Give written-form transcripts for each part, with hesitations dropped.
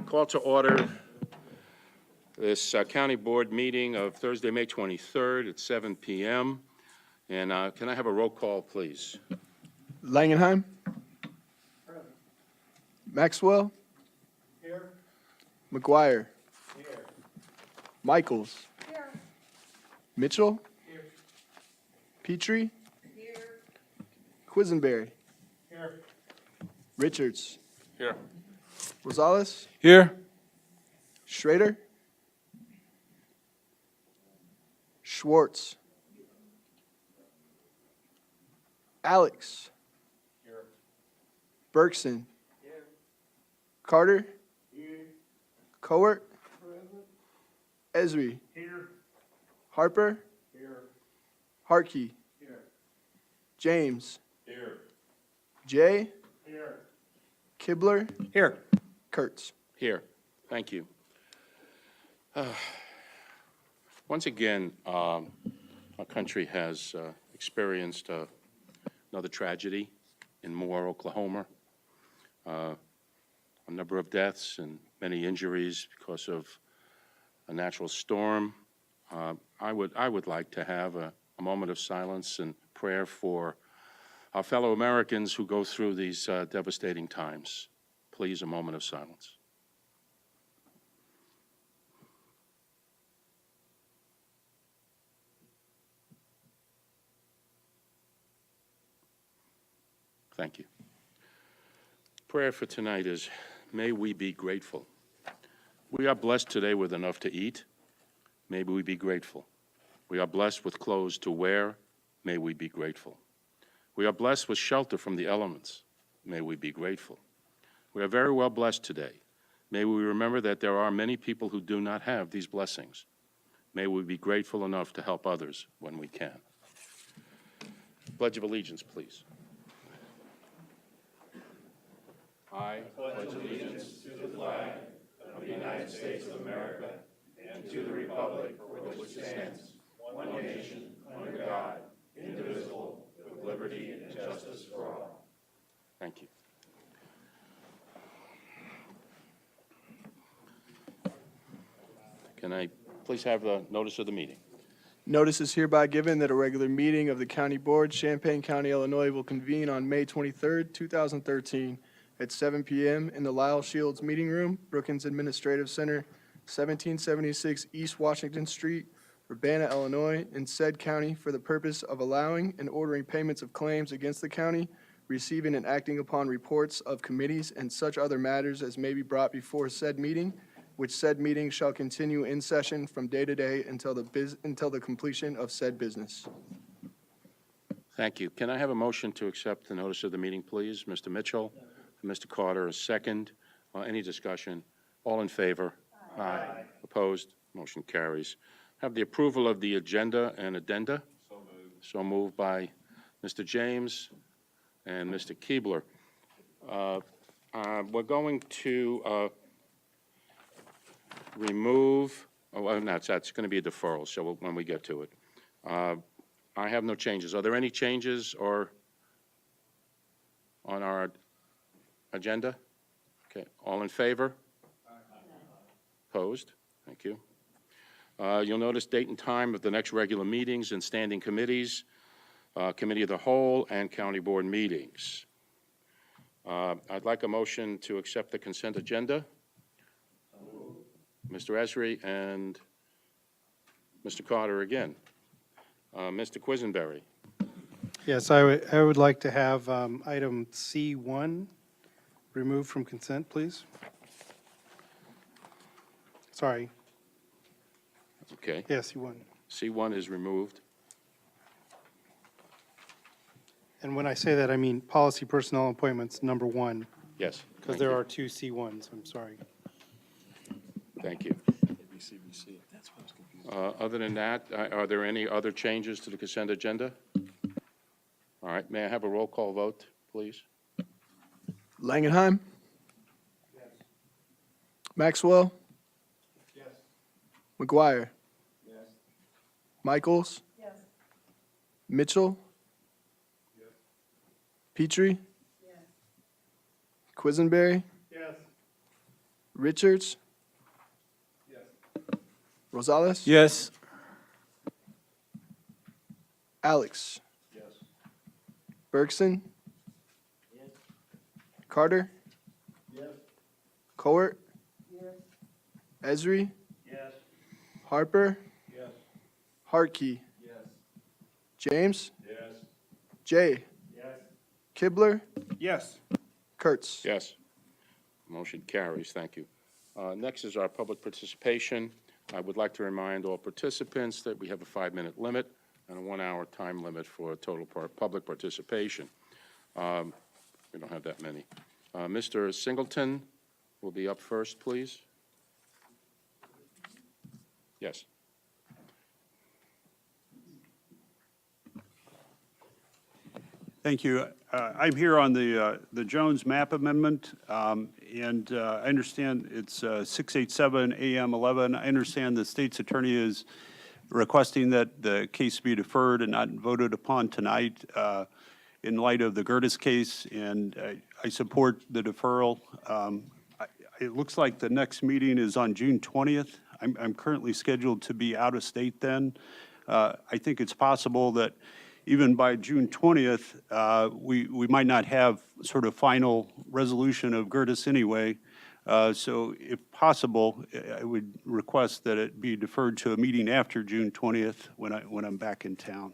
Call to order this county board meeting of Thursday, May 23rd at 7 p.m. And can I have a roll call, please? Langenheim. Maxwell. Here. McGuire. Here. Michaels. Here. Mitchell. Here. Petrie. Here. Quisenberry. Here. Richards. Here. Rosales. Here. Schrader. Schwartz. Alex. Here. Bergson. Here. Carter. Here. Cowart. Present. Esri. Here. Harper. Here. Harkey. Here. James. Here. Jay. Here. Kibler. Here. Kurtz. Here. Thank you. Once again, our country has experienced another tragedy in Moore, Oklahoma. A number of deaths and many injuries because of a natural storm. I would like to have a moment of silence and prayer for our fellow Americans who go through these devastating times. Please, a moment of silence. Thank you. Prayer for tonight is, may we be grateful. We are blessed today with enough to eat. May we be grateful. We are blessed with clothes to wear. May we be grateful. We are blessed with shelter from the elements. May we be grateful. We are very well blessed today. May we remember that there are many people who do not have these blessings. May we be grateful enough to help others when we can. Pledge of allegiance, please. I pledge allegiance to the flag of the United States of America and to the republic for which it stands, one nation, under God, indivisible, with liberty and justice for all. Thank you. Can I please have the notice of the meeting? Notice is hereby given that a regular meeting of the County Board, Champaign County, Illinois, will convene on May 23rd, 2013, at 7 p.m. in the Lyle Shields Meeting Room, Brookings Administrative Center, 1776 East Washington Street, Urbana, Illinois, in said county for the purpose of allowing and ordering payments of claims against the county, receiving and acting upon reports of committees and such other matters as may be brought before said meeting, which said meeting shall continue in session from day to day until the completion of said business. Thank you. Can I have a motion to accept the notice of the meeting, please? Mr. Mitchell, Mr. Carter, a second. Any discussion? All in favor? Aye. Opposed? Motion carries. Have the approval of the agenda and addenda. So moved. So moved by Mr. James and Mr. Keebler. We're going to remove, that's going to be a deferral, so when we get to it. I have no changes. Are there any changes or on our agenda? Okay, all in favor? Aye. Opposed? Thank you. You'll notice date and time of the next regular meetings and standing committees, Committee of the Whole, and County Board meetings. I'd like a motion to accept the consent agenda. Mr. Esri and Mr. Carter again. Mr. Quisenberry. Yes, I would like to have item C1 removed from consent, please. Sorry. Okay. Yeah, C1. C1 is removed. And when I say that, I mean policy personnel appointments, number 1, Yes. because there are 2 C1s. I'm sorry. Thank you. Other than that, are there any other changes to the consent agenda? All right, may I have a roll call vote, please? Langenheim. Yes. Maxwell. Yes. McGuire. Yes. Michaels. Yes. Mitchell. Yes. Petrie. Yes. Quisenberry. Yes. Richards? Rosales? Yes. Alex? Yes. Bergson? Carter? Yes. Cowart? Esri? Yes. Harper? Yes. Hartkey? Yes. James? Yes. Jay? Yes. Kibler? Yes. Kurtz? Yes. Motion carries. Thank you. Next is our public participation. I would like to remind all participants that we have a 5-minute limit and a 1-hour time limit for total public participation. We don't have that many. Mr. Singleton will be up first, please. Yes. Thank you. I'm here on the Jones map amendment, and I understand it's 687 AM 11. I understand the state's attorney is requesting that the case be deferred and not voted upon tonight in light of the Gertis case, and I support the deferral. It looks like the next meeting is on June 20th. I'm currently scheduled to be out of state then. I think it's possible that even by June 20th, we might not have sort of final resolution of Gertis anyway. So if possible, I would request that it be deferred to a meeting after June 20th when I'm back in town.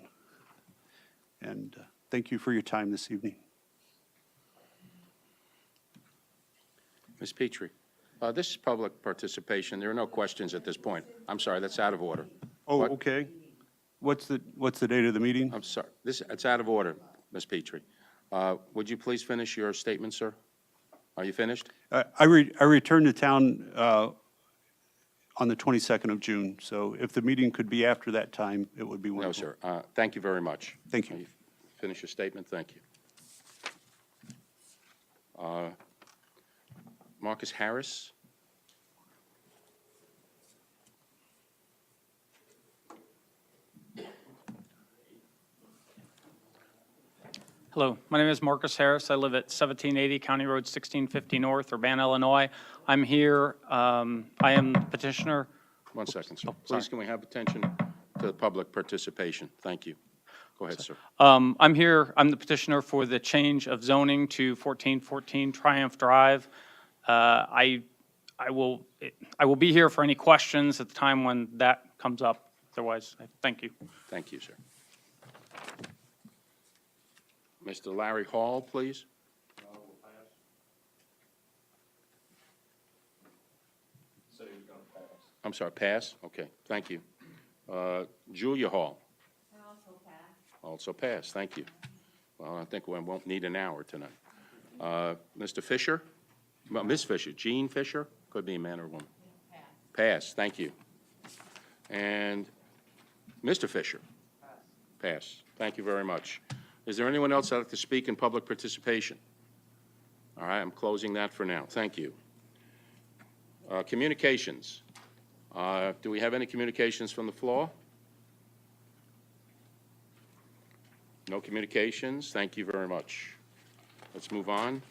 And thank you for your time this evening. Ms. Petrie, this is public participation. There are no questions at this point. I'm sorry, that's out of order. Oh, What? okay. What's the date of the meeting? I'm sorry. It's out of order, Ms. Petrie. Would you please finish your statement, sir? Are you finished? I return to town on the 22nd of June, so if the meeting could be after that time, it would be No, wonderful. sir. Thank you very much. Thank you. Finish your statement. Thank you. Marcus Harris? Hello, my name is Marcus Harris. I live at 1780 County Road 1650 North, Urbana, Illinois. I'm here, I am the petitioner. 1 second, sir. Oh, sorry. Please, can we have attention to the public participation? Thank you. Go ahead, sir. I'm here, I'm the petitioner for the change of zoning to 1414 Triumph Drive. I will be here for any questions at the time when that comes up. Otherwise, thank you. Thank you, sir. Mr. Larry Hall, please. I'm sorry, pass? Okay, thank you. Julia Hall. Also pass, thank you. Well, I think we won't need an hour tonight. Mr. Fisher? Well, Ms. Fisher, Jean Fisher? Could be a man or woman. Pass, thank you. And Mr. Fisher? Pass. Thank you very much. Is there anyone else that'd like to speak in public participation? All right, I'm closing that for now. Thank you. Communications. Do we have any communications from the floor? No communications. Thank you very much. Let's move on.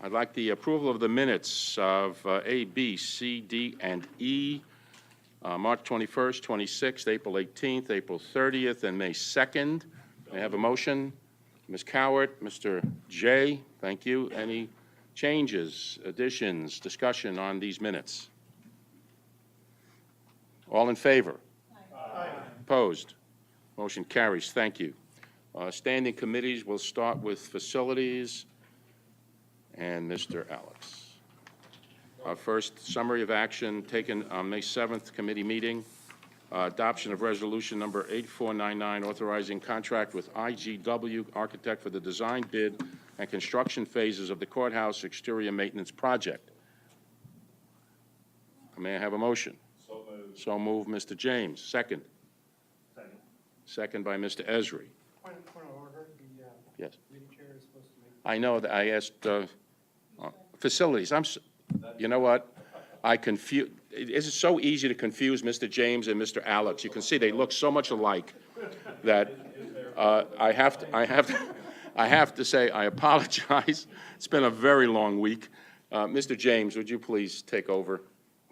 I'd like the approval of the minutes of A, B, C, D, and E, March 21st, 26th, April 18th, April 30th, and May 2nd. May I have a motion? Ms. Cowart, Mr. J, thank you. Any changes, additions, discussion on these minutes? All in favor? Aye. Opposed? Motion carries. Thank you. Standing committees, we'll start with facilities and Mr. Alex. First, summary of action taken on May 7th committee meeting. Adoption of resolution number 8499, authorizing contract with IGW Architect for the design, bid, and construction phases of the courthouse exterior maintenance project. May I have a motion? So moved. So moved, Mr. James. Second. Second. Second by Mr. Esri. Point of order, the Yes. committee chair is supposed to make. I know that I asked facilities. You know what? It's so easy to confuse Mr. James and Mr. Alex. You can see they look so much alike that I have to say I apologize. It's been a very long week, Mr. James, would you please take over?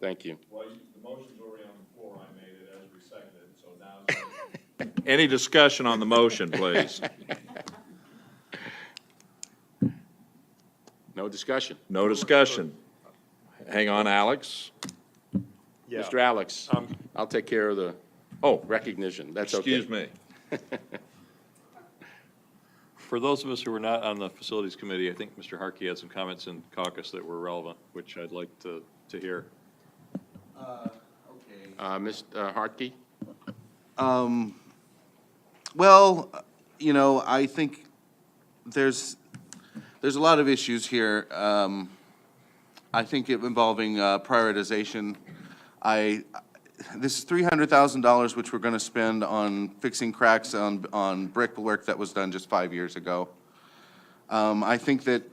Thank you. Well, the motion's already on the floor. I made it as we seconded, so now. Any discussion on the motion, please? No discussion. No discussion. Hang on, Alex. Mr. Alex, I'll take care of the Oh, recognition. That's okay. excuse me. For those of us who were not on the Facilities Committee, I think Mr. Harkey had some comments in caucus that were relevant, which I'd like to hear. Mr. Hartke? Well, you know, I think there's a lot of issues here. I think involving prioritization. This is $300,000 which we're going to spend on fixing cracks on brickwork that was done just 5 years ago. I think that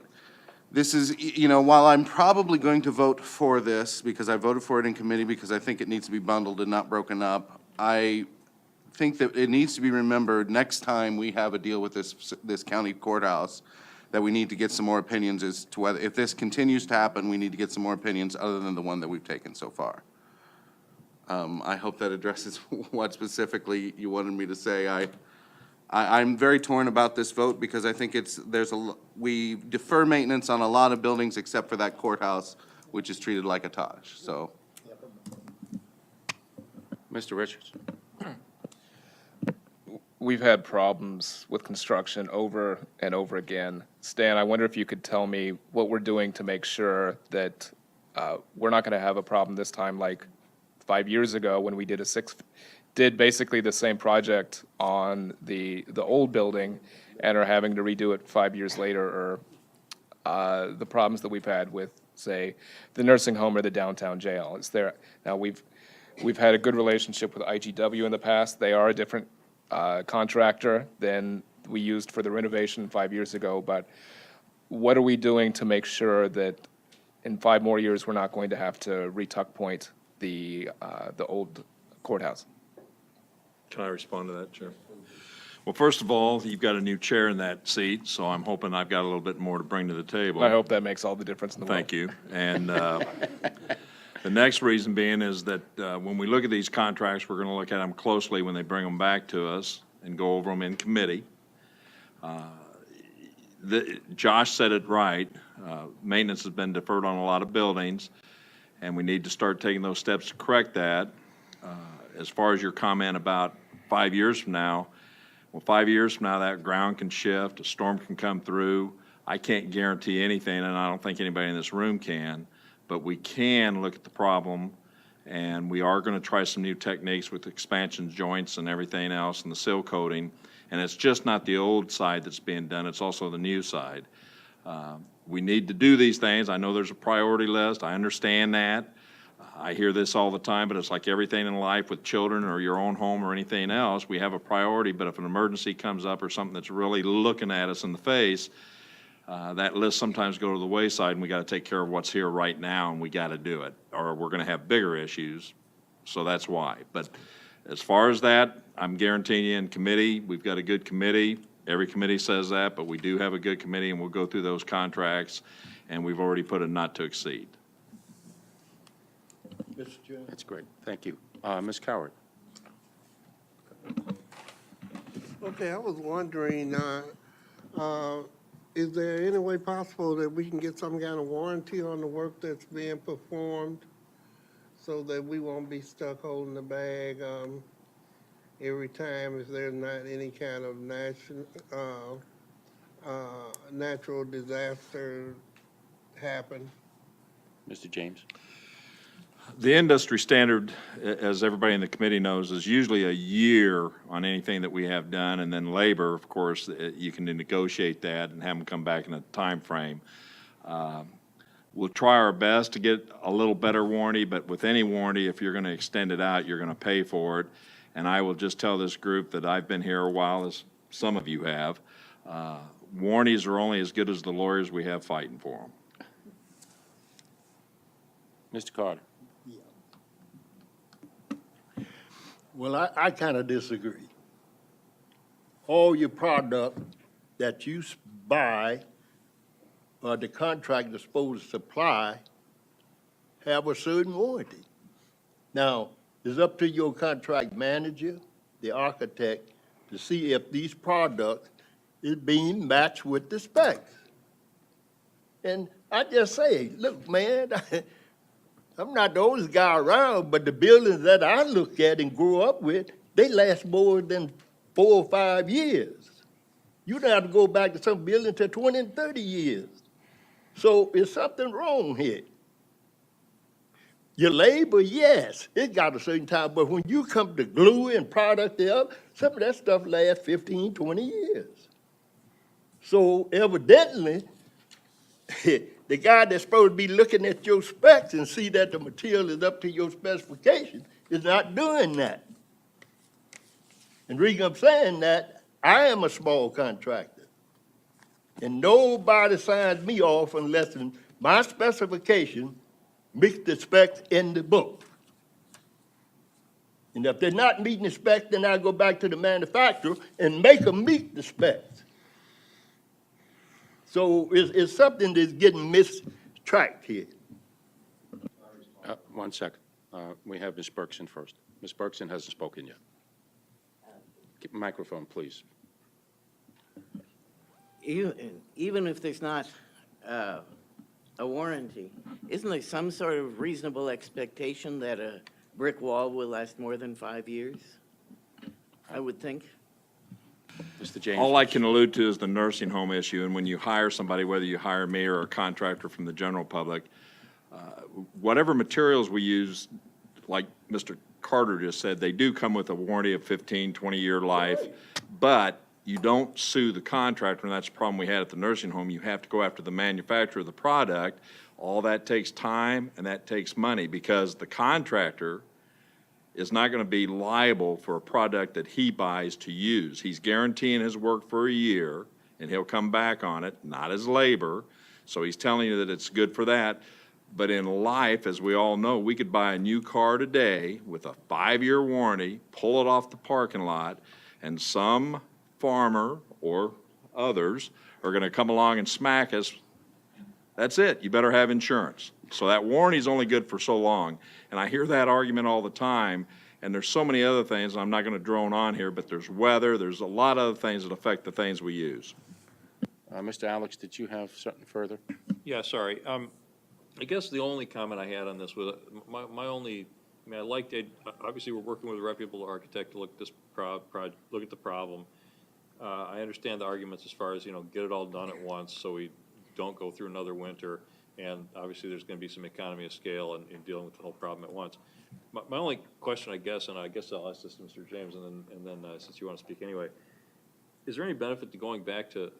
this is, you know, while I'm probably going to vote for this, because I voted for it in committee because I think it needs to be bundled and not broken up, I think that it needs to be remembered next time we have a deal with this county courthouse, that we need to get some more opinions as to whether, if this continues to happen, we need to get some more opinions other than the one that we've taken so far. I hope that addresses what specifically you wanted me to say. I'm very torn about this vote because I think we defer maintenance on a lot of buildings except for that courthouse, which is treated like a Taj, so. Mr. Richards? We've had problems with construction over and over again. Stan, I wonder if you could tell me what we're doing to make sure that we're not going to have a problem this time like 5 years ago when we did basically the same project on the old building and are having to redo it 5 years later, or the problems that we've had with, say, the nursing home or the downtown jail. Now we've had a good relationship with IGW in the past. They are a different contractor than we used for the renovation 5 years ago, but what are we doing to make sure that in 5 more years we're not going to have to re-tuck point the old courthouse? Can I respond to that, Chair? Well, first of all, you've got a new chair in that seat, so I'm hoping I've got a little bit more to bring to the table. I hope that makes all the difference in the world. Thank you. And the next reason being is that when we look at these contracts, we're going to look at them closely when they bring them back to us and go over them in committee. Josh said it right. Maintenance has been deferred on a lot of buildings, and we need to start taking those steps to correct that. As far as your comment about 5 years from now, well, 5 years from now, that ground can shift, a storm can come through. I can't guarantee anything, and I don't think anybody in this room can, but we can look at the problem, and we are going to try some new techniques with expansion joints and everything else and the seal coating, and it's just not the old side that's being done, it's also the new side. We need to do these things. I know there's a priority list. I understand that. I hear this all the time, but it's like everything in life with children or your own home or anything else. We have a priority, but if an emergency comes up or something that's really looking at us in the face, that list sometimes go to the wayside, and we got to take care of what's here right now, and we got to do it, or we're going to have bigger issues. So that's why. But as far as that, I'm guaranteeing you in committee, we've got a good committee. Every committee says that, but we do have a good committee, and we'll go through those contracts, and we've already put a not to exceed. Mr. Chairman. That's great. Thank you. Ms. Coward? Okay, I was wondering, is there any way possible that we can get some kind of warranty on the work that's being performed so that we won't be stuck holding the bag every time if there's not any kind of natural disaster happen? Mr. James? The industry standard, as everybody in the committee knows, is usually a year on anything that we have done, and then labor, of course, you can negotiate that and have them come back in a time frame. We'll try our best to get a little better warranty, but with any warranty, if you're going to extend it out, you're going to pay for it. And I will just tell this group that I've been here a while, as some of you have. Warranties are only as good as the lawyers we have fighting for them. Mr. Carter? Well, I kind of disagree. All your product that you buy the contractor supposed to supply have a certain warranty. Now, it's up to your contract manager, the architect, to see if these products is being matched with the specs. And I just say, look, man, I'm not the oldest guy around, but the buildings that I look at and grew up with, they last more than 4 or 5 years. You don't have to go back to some building to 20 and 30 years. So is something wrong here? Your labor, yes, it got a certain time, but when you come to glue and product up, some of that stuff lasts 15, 20 years. So evidently, the guy that's supposed to be looking at your specs and see that the material is up to your specification is not doing that. And the reason I'm saying that, I am a small contractor. And nobody signs me off unless my specification meets the specs in the book. And if they're not meeting the specs, then I go back to the manufacturer and make them meet the specs. So it's something that's getting mistracked here. 1 second. We have Ms. Bergson first. Ms. Bergson hasn't spoken yet. Keep the microphone, please. Even if there's not a warranty, isn't there some sort of reasonable expectation that a brick wall will last more than 5 years? I would think. Mr. James. All I can allude to is the nursing home issue, and when you hire somebody, whether you hire me or a contractor from the general public, whatever materials we use, like Mr. Carter just said, they do come with a warranty of 15, 20-year life, but you don't sue the contractor, and that's the problem we had at the nursing home. You have to go after the manufacturer of the product. All that takes time and that takes money, because the contractor is not going to be liable for a product that he buys to use. He's guaranteeing his work for a year, and he'll come back on it, not as labor. So he's telling you that it's good for that. But in life, as we all know, we could buy a new car today with a 5-year warranty, pull it off the parking lot, and some farmer or others are going to come along and smack us. That's it. You better have insurance. So that warranty is only good for so long. And I hear that argument all the time, and there's so many other things, and I'm not going to drone on here, but there's weather, there's a lot of other things that affect the things we use. Mr. Alex, did you have something further? Yeah, sorry. I guess the only comment I had on this was, my only, I mean, I liked it, obviously, we're working with a reputable architect to look at this look at the problem. I understand the arguments as far as, get it all done at once so we don't go through another winter. And obviously, there's going to be some economy of scale in dealing with the whole problem at once. My only question, I guess, and I guess I'll ask this to Mr. James, and then since you want to speak anyway, is there any benefit to going back to,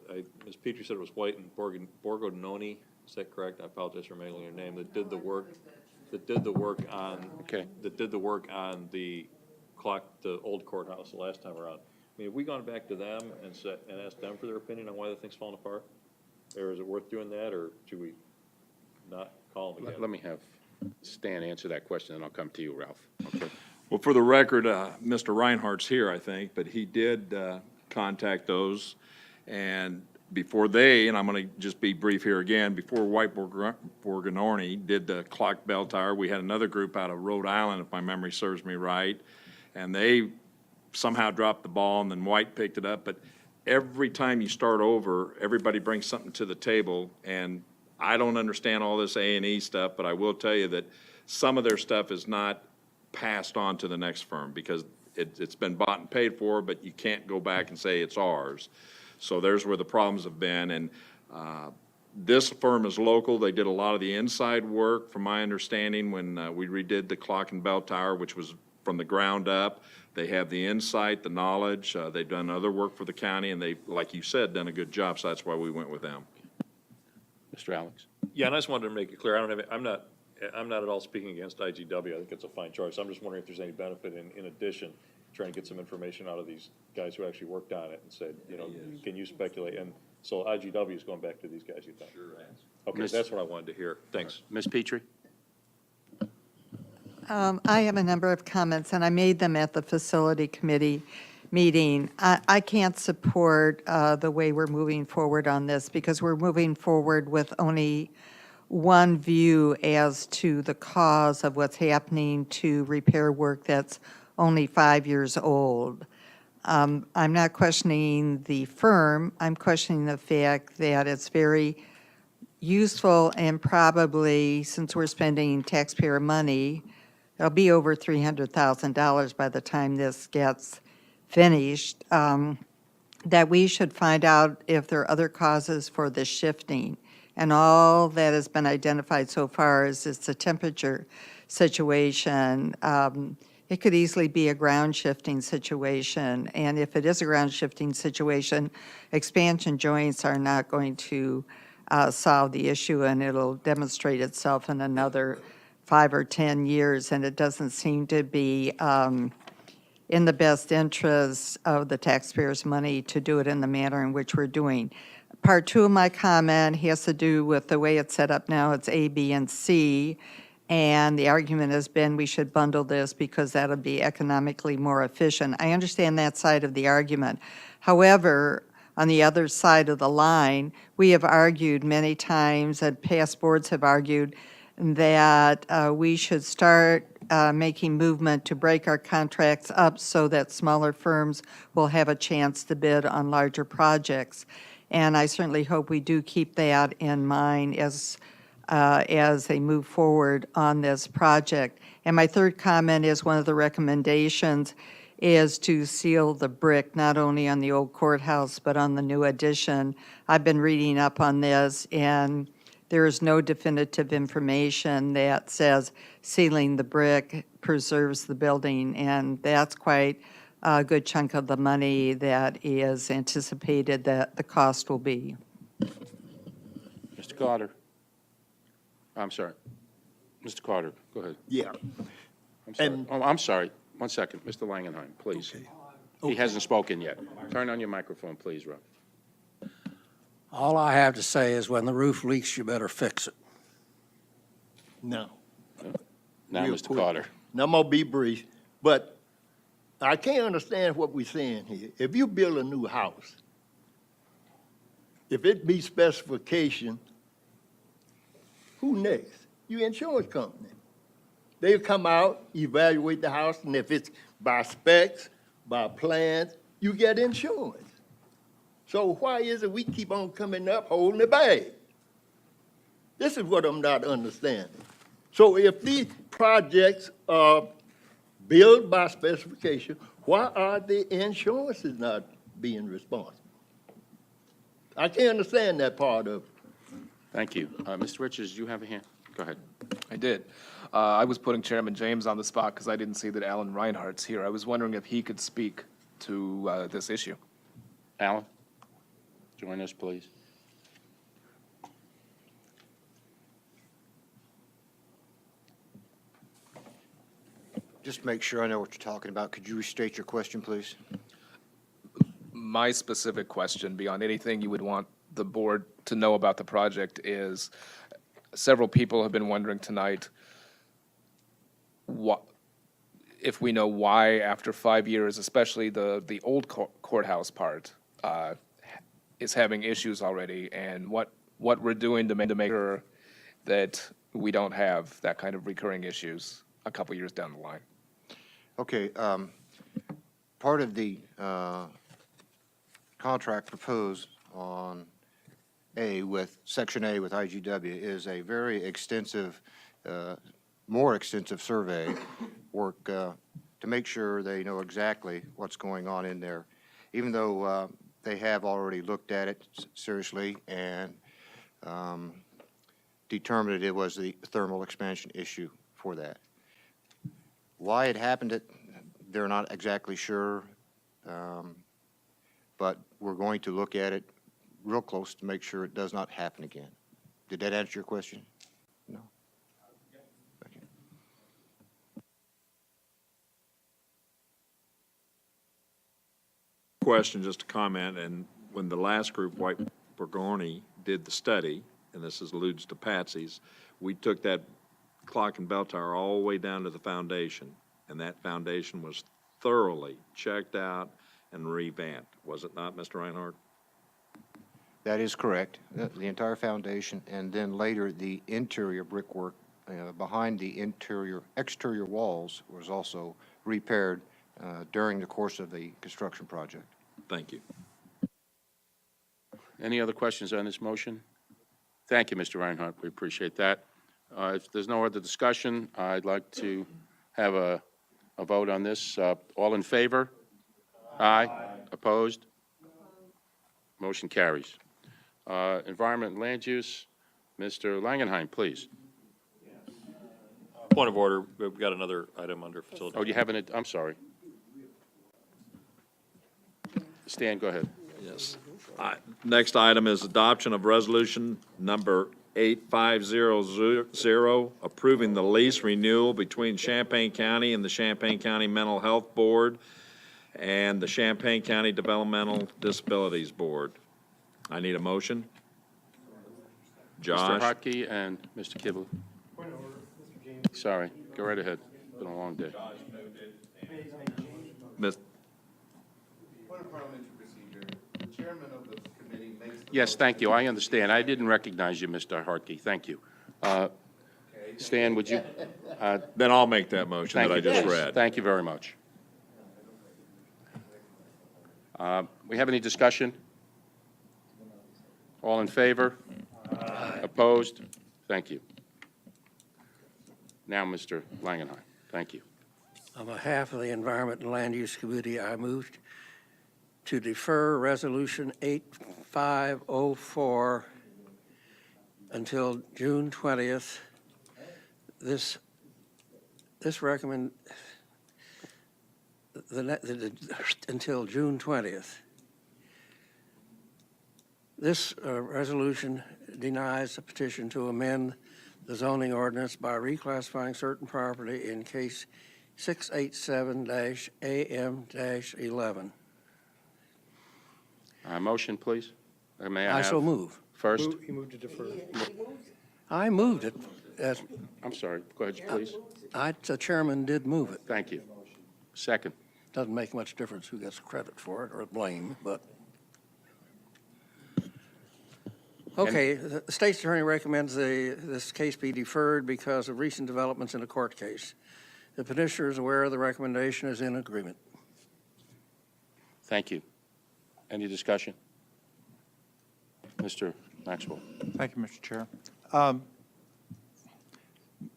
Ms. Petrie said it was White and Borgononi, is that correct? I apologize for mailing your name, that did the work on, Okay. that did the work on the old courthouse the last time around. I mean, have we gone back to them and asked them for their opinion on why the thing's falling apart? Or is it worth doing that, or should we not call them again? Let me have Stan answer that question, and I'll come to you, Ralph. Okay. Well, for the record, Mr. Reinhardt's here, I think, but he did contact those. And before and I'm going to just be brief here again, before White Borgononi did the clock bell tower, we had another group out of Rhode Island, if my memory serves me right, and they somehow dropped the ball, and then White picked it up. But every time you start over, everybody brings something to the table, and I don't understand all this A&E stuff, but I will tell you that some of their stuff is not passed on to the next firm because it's been bought and paid for, but you can't go back and say it's ours. So there's where the problems have been. And this firm is local. They did a lot of the inside work, from my understanding, when we redid the clock and bell tower, which was from the ground up. They have the insight, the knowledge. They've done other work for the county, and they've, like you said, done a good job. So that's why we went with them. Mr. Alex? Yeah, and I just wanted to make it clear, I'm not at all speaking against IGW. I think it's a fine choice. I'm just wondering if there's any benefit in addition, trying to get some information out of these guys who actually worked on it and said, can you speculate? And so IGW is going back to these guys, you think? Sure. Okay, that's what I wanted to hear. Thanks. Ms. Petrie? I have a number of comments, and I made them at the facility committee. meeting. I can't support the way we're moving forward on this because we're moving forward with only one view as to the cause of what's happening to repair work that's only 5 years old. I'm not questioning the firm. I'm questioning the fact that it's very useful and probably, since we're spending taxpayer money, it'll be over $300,000 by the time this gets finished, that we should find out if there are other causes for the shifting. And all that has been identified so far is it's a temperature situation. It could easily be a ground shifting situation. And if it is a ground shifting situation, expansion joints are not going to solve the issue, and it'll demonstrate itself in another 5 or 10 years. And it doesn't seem to be in the best interest of the taxpayers' money to do it in the manner in which we're doing. Part two of my comment has to do with the way it's set up now. It's A, B, and C. And the argument has been we should bundle this because that'll be economically more efficient. I understand that side of the argument. However, on the other side of the line, we have argued many times, and past boards have argued, that we should start making movement to break our contracts up so that smaller firms will have a chance to bid on larger projects. And I certainly hope we do keep that in mind as they move forward on this project. And my third comment is one of the recommendations is to seal the brick, not only on the old courthouse, but on the new addition. I've been reading up on this, and there is no definitive information that says sealing the brick preserves the building, and that's quite a good chunk of the money that is anticipated that the cost will be. Mr. Carter. I'm sorry. Mr. Carter, go ahead. Yeah. I'm sorry. Oh, I'm sorry. 1 second. Mr. Langenheim, please. He hasn't spoken yet. Turn on your microphone, please, Rob. All I have to say is when the roof leaks, you better fix it. No. Now, Real Mr. quick. Carter. Now, I'm gonna be brief, but I can't understand what we're saying here. If you build a new house, if it meets specification, who next? Your insurance company. They'll come out, evaluate the house, and if it's by specs, by plans, you get insurance. So why is it we keep on coming up holding the bag? This is what I'm not understanding. So if these projects are built by specification, why are the insurances not being responsible? I can't understand that part of it. Thank you. Mr. Richards, do you have a hand? Go ahead. I did. I was putting Chairman James on the spot because I didn't see that Alan Reinhardt's here. I was wondering if he could speak to this issue. Alan, join us, please. Just to make sure I know what you're talking about, could you restate your question, please? My specific question, beyond anything you would want the board to know about the project, is several people have been wondering tonight if we know why, after 5 years, especially the old courthouse part, is having issues already, and what we're doing to make sure that we don't have that kind of recurring issues a couple years down the line. Okay, part of the contract proposed on Section A with IGW is a very extensive, more extensive survey work to make sure they know exactly what's going on in there, even though they have already looked at it seriously and determined it was the thermal expansion issue for that. Why it happened, they're not exactly sure, but we're going to look at it real close to make sure it does not happen again. Did that answer your question? No? Okay. Question, just a comment, and when the last group, White Burgoni, did the study, and this alludes to Patsy's, we took that clock and bell tower all the way down to the foundation, and that foundation was thoroughly checked out and revamped, was it not, Mr. Reinhardt? That is correct. The entire foundation, and then later, the interior brickwork behind the exterior walls was also repaired during the course of the construction project. Thank you. Any other questions on this motion? Thank you, Mr. Reinhardt. We appreciate that. If there's no other discussion, I'd like to have a vote on this. All in favor? Aye. Opposed? Motion carries. Environment and Land Use, Mr. Langenheim, please. Point of order, we've got another item under facility. Oh, you haven't, I'm sorry. Stan, go ahead. Yes. Next item is adoption of resolution number 8500, approving the lease renewal between Champaign County and the Champaign County Mental Health Board and the Champaign County Developmental Disabilities Board. I need a motion. Mr. Josh? Hotkey and Mr. Kibble. Sorry, go right ahead. It's been a long day. Miss- Point of parliamentary procedure, the chairman of the committee makes the Yes, thank you. I understand. I didn't recognize you, Mr. Hartke. Thank you. Stan, would you? Then I'll make that motion that I just read. Thank you very much. We have any discussion? All in favor? Opposed? Thank you. Now, Mr. Langenheim. Thank you. On behalf of the Environment and Land Use Committee, I moved to defer Resolution 8504 until June 20th. This recommend, until June 20th. This resolution denies a petition to amend the zoning ordinance by reclassifying certain property in case 687-AM-11. Motion, please. May I I so have move. first? He moved to defer. I moved it. I'm sorry. Go ahead, please. The chairman did move it. Thank you. Second. Doesn't make much difference who gets credit for it or blame, but. Okay, the state's attorney recommends this case be deferred because of recent developments in the court case. The petitioner is aware of the recommendation, is in agreement. Thank you. Any discussion? Mr. Maxwell. Thank you, Mr. Chair.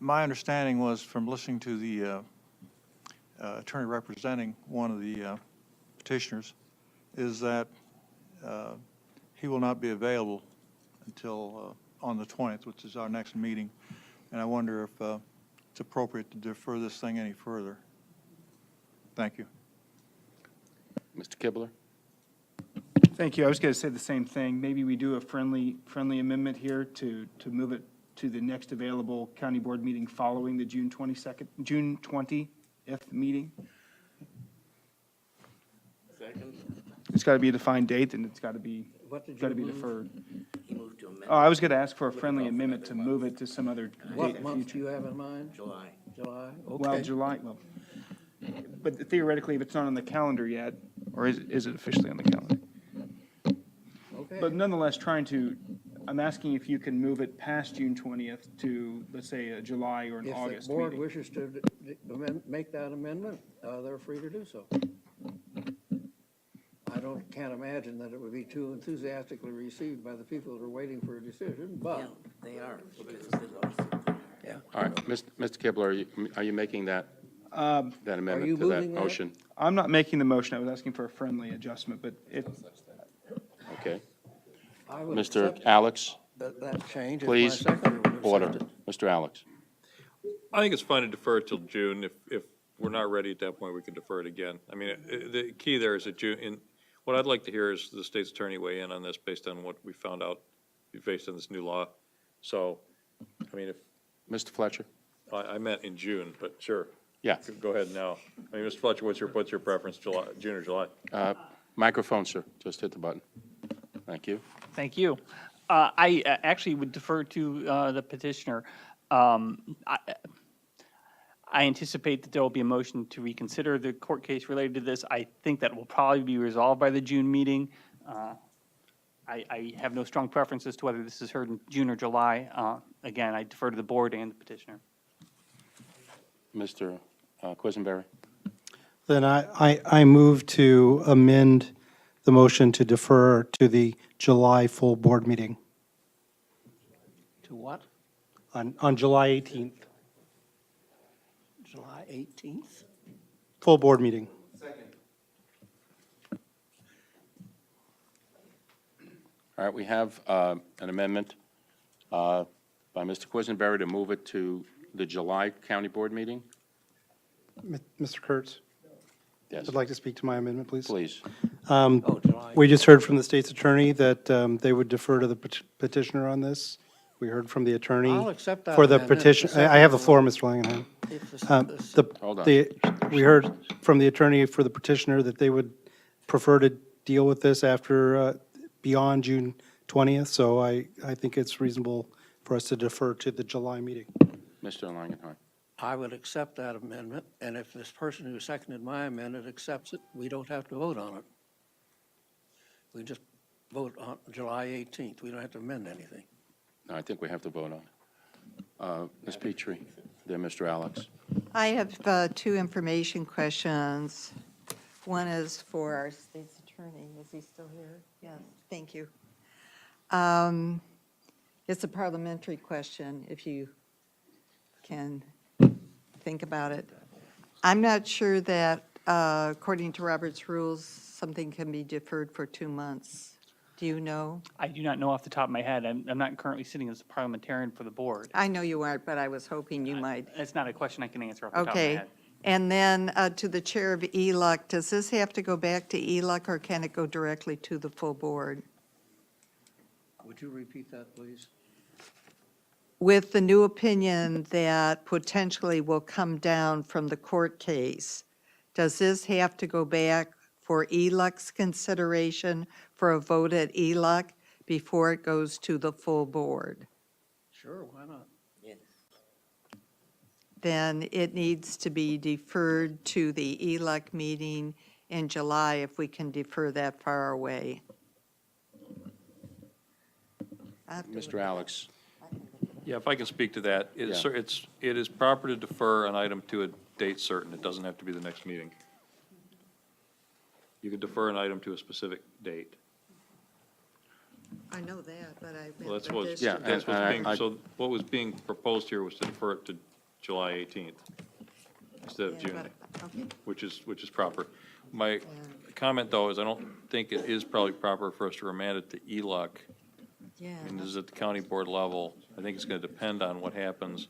My understanding was from listening to the attorney representing one of the petitioners is that he will not be available until on the 20th, which is our next meeting. And I wonder if it's appropriate to defer this thing any further. Thank you. Mr. Kibler. Thank you. I was going to say the same thing. Maybe we do a friendly amendment here to move it to the next available county board meeting following the June 20th meeting. Second. It's got to be a defined date, and it's got to be deferred. He moved to amend. Oh, I was going to ask for a friendly amendment to move it to some other date in What the month do future. you have in mind? July. July? Well, Okay. July, but theoretically, if it's not on the calendar yet, or is it officially on the calendar? Okay. But nonetheless, I'm asking if you can move it past June 20th to, let's say, a July or an August If the board meeting. wishes to make that amendment, they're free to do so. Can't imagine that it would be too enthusiastically received by the people that are waiting for a decision, Yeah, but, they are, because the lawsuit. yeah. All right, Mr. Kibler, are you making that amendment you to that moving that? motion? I'm not making the motion. I was asking for a friendly adjustment, but if, Okay. I would Mr. accept Alex, that change if my please, seconder would accept order. it. Mr. Alex. I think it's fine to defer it till June. If we're not ready at that point, we can defer it again. I mean, the key there is that what I'd like to hear is the state's attorney weigh in on this based on what we found out based on this new law. So, I mean, if, Mr. Fletcher? I meant in June, but sure. Yeah. Go ahead now. I mean, Mr. Fletcher, what's your preference, June or July? Microphone, sir. Just hit the button. Thank you. Thank you. I actually would defer to the petitioner. I I anticipate that there will be a motion to reconsider the court case related to this. I think that will probably be resolved by the June meeting. I have no strong preference as to whether this is heard in June or July. Again, I defer to the board and the petitioner. Mr. Quisenberry? Then I move to amend the motion to defer to the July full board meeting To what? on July 18th, July 18th? full board meeting. All right, we have an amendment by Mr. Quisenberry to move it to the July County Board meeting. Mr. Kurtz? Yes. I'd like to speak to my amendment, please. Please. July. We just heard from the state's attorney that they would defer to the petitioner on this. We heard from the attorney. I'll accept that For the amendment. petition, I have the floor, Mr. Langenheim. If this- Hold on. We heard from the attorney for the petitioner that they would prefer to deal with this after, beyond June 20th, so I think it's reasonable for us to defer to the July meeting. Mr. Langenheim? I would accept that amendment, and if this person who seconded my amendment accepts it, we don't have to vote on it. We just vote on July 18th. We don't have to amend anything. No, I think we have to vote on it. Ms. Petrie, then Mr. Alex. I have two information questions. One is for our state's attorney. Is he still here? Yes, thank you. It's a parliamentary question, if you can think about it. I'm not sure that, according to Robert's rules, something can be deferred for 2 months. Do you know? I do not know off the top of my head. I'm not currently sitting as a parliamentarian for the board. I know you aren't, but I was hoping you might. It's not a question I can answer off the top of my Okay. head. And then to the chair of ELUC, does this have to go back to ELUC, or can it go directly to the full board? Would you repeat that, please? With the new opinion that potentially will come down from the court case, does this have to go back for ELUC's consideration for a vote at ELUC before it goes to the full board? Sure, why not? Yes. Then it needs to be deferred to the ELUC meeting in July if we can defer that far away. Mr. Alex? Yeah, if I can speak to that, Yeah. it is proper to defer an item to a date certain. It doesn't have to be the next meeting. You can defer an item to a specific date. I know that, but I Well, meant that's what, this. Yeah, that's and what's being, I- so what was being proposed here was to defer it to July 18th instead of Yeah, June, but- okay. which is proper. My comment, though, is I don't think it is probably proper for us to remand it to ELUC. Yeah. And this is at the county board level. I think it's going to depend on what happens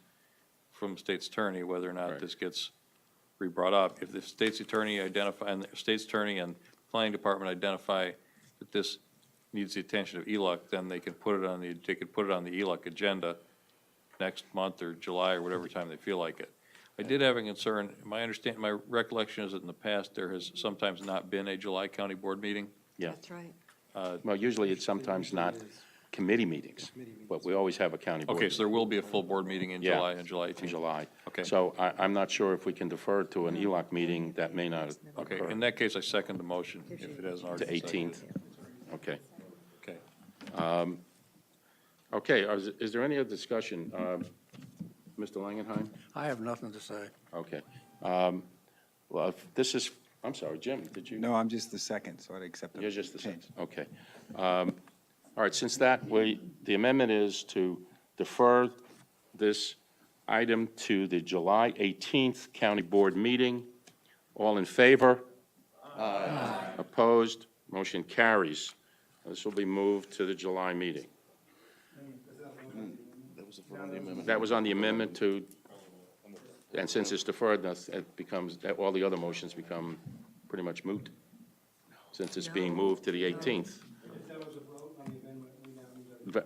from state's attorney, whether or not this gets re-brought up. If the state's attorney and planning department identify that this needs the attention of ELUC, then they could put it on the ELUC agenda next month or July or whatever time they feel like it. I did have a concern. My recollection is that in the past, there has sometimes not been a July county board meeting. Yeah. That's right. Well, usually it's sometimes not committee meetings, but we always have a county board. Okay, so there will be a full board meeting in Yeah, July, on July 18th. In July. Okay. So I'm not sure if we can defer to an ELOC meeting that may not Okay, occur. in that case, I second the motion, if it hasn't already To been seconded. 18th? Okay. Okay. Okay, is there any other discussion? Mr. Langenheim? I have nothing to say. Okay. Well, if this is, I'm sorry, Jim, did you? No, I'm just the second, so I'd accept the You're just the change. second, okay. All right, since that, the amendment is to defer this item to the July 18th County Board meeting. All in favor? Aye. Opposed? Motion carries. This will be moved to the July meeting. That was on the amendment to, and since it's deferred, it becomes, all the other motions become pretty much moot, since it's being moved to the 18th.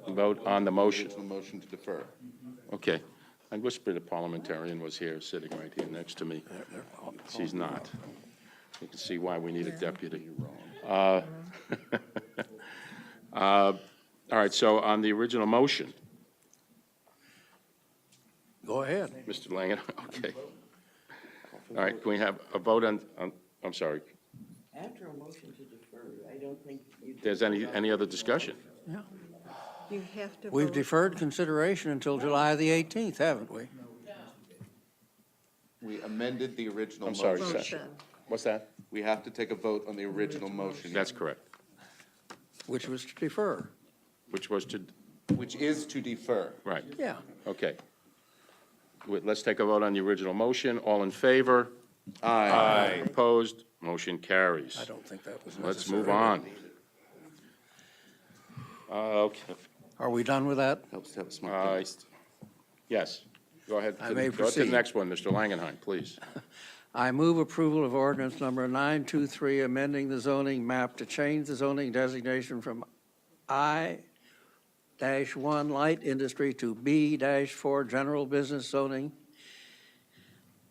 Vote on the motion. The motion to defer. Okay. I whispered the parliamentarian was here, sitting right here next to me. She's not. You can see why we need a deputy. All right, so on the original motion, Go ahead. Mr. Langen, okay. to. All right, can we have a vote on, I'm sorry, After a motion to defer, I don't think you. there's any other discussion? Yeah. You have to We've vote. deferred consideration until July the 18th, haven't we? We amended the original I'm sorry, motion. sir. What's that? We have to take a vote on the original motion. That's correct, Which was to defer. which was to, Which is to defer. right, Yeah. okay. Let's take a vote on the original motion. All in favor? Aye. Opposed? Motion carries. I don't think that was necessary. Let's move on. Okay. Are we done with that? Helps to have a smart guest. Yes, go ahead. I may Go to the proceed. next one, Mr. Langenheim, please. I move approval of ordinance number 923, amending the zoning map to change the zoning designation from I-1 light industry to B-4 general business zoning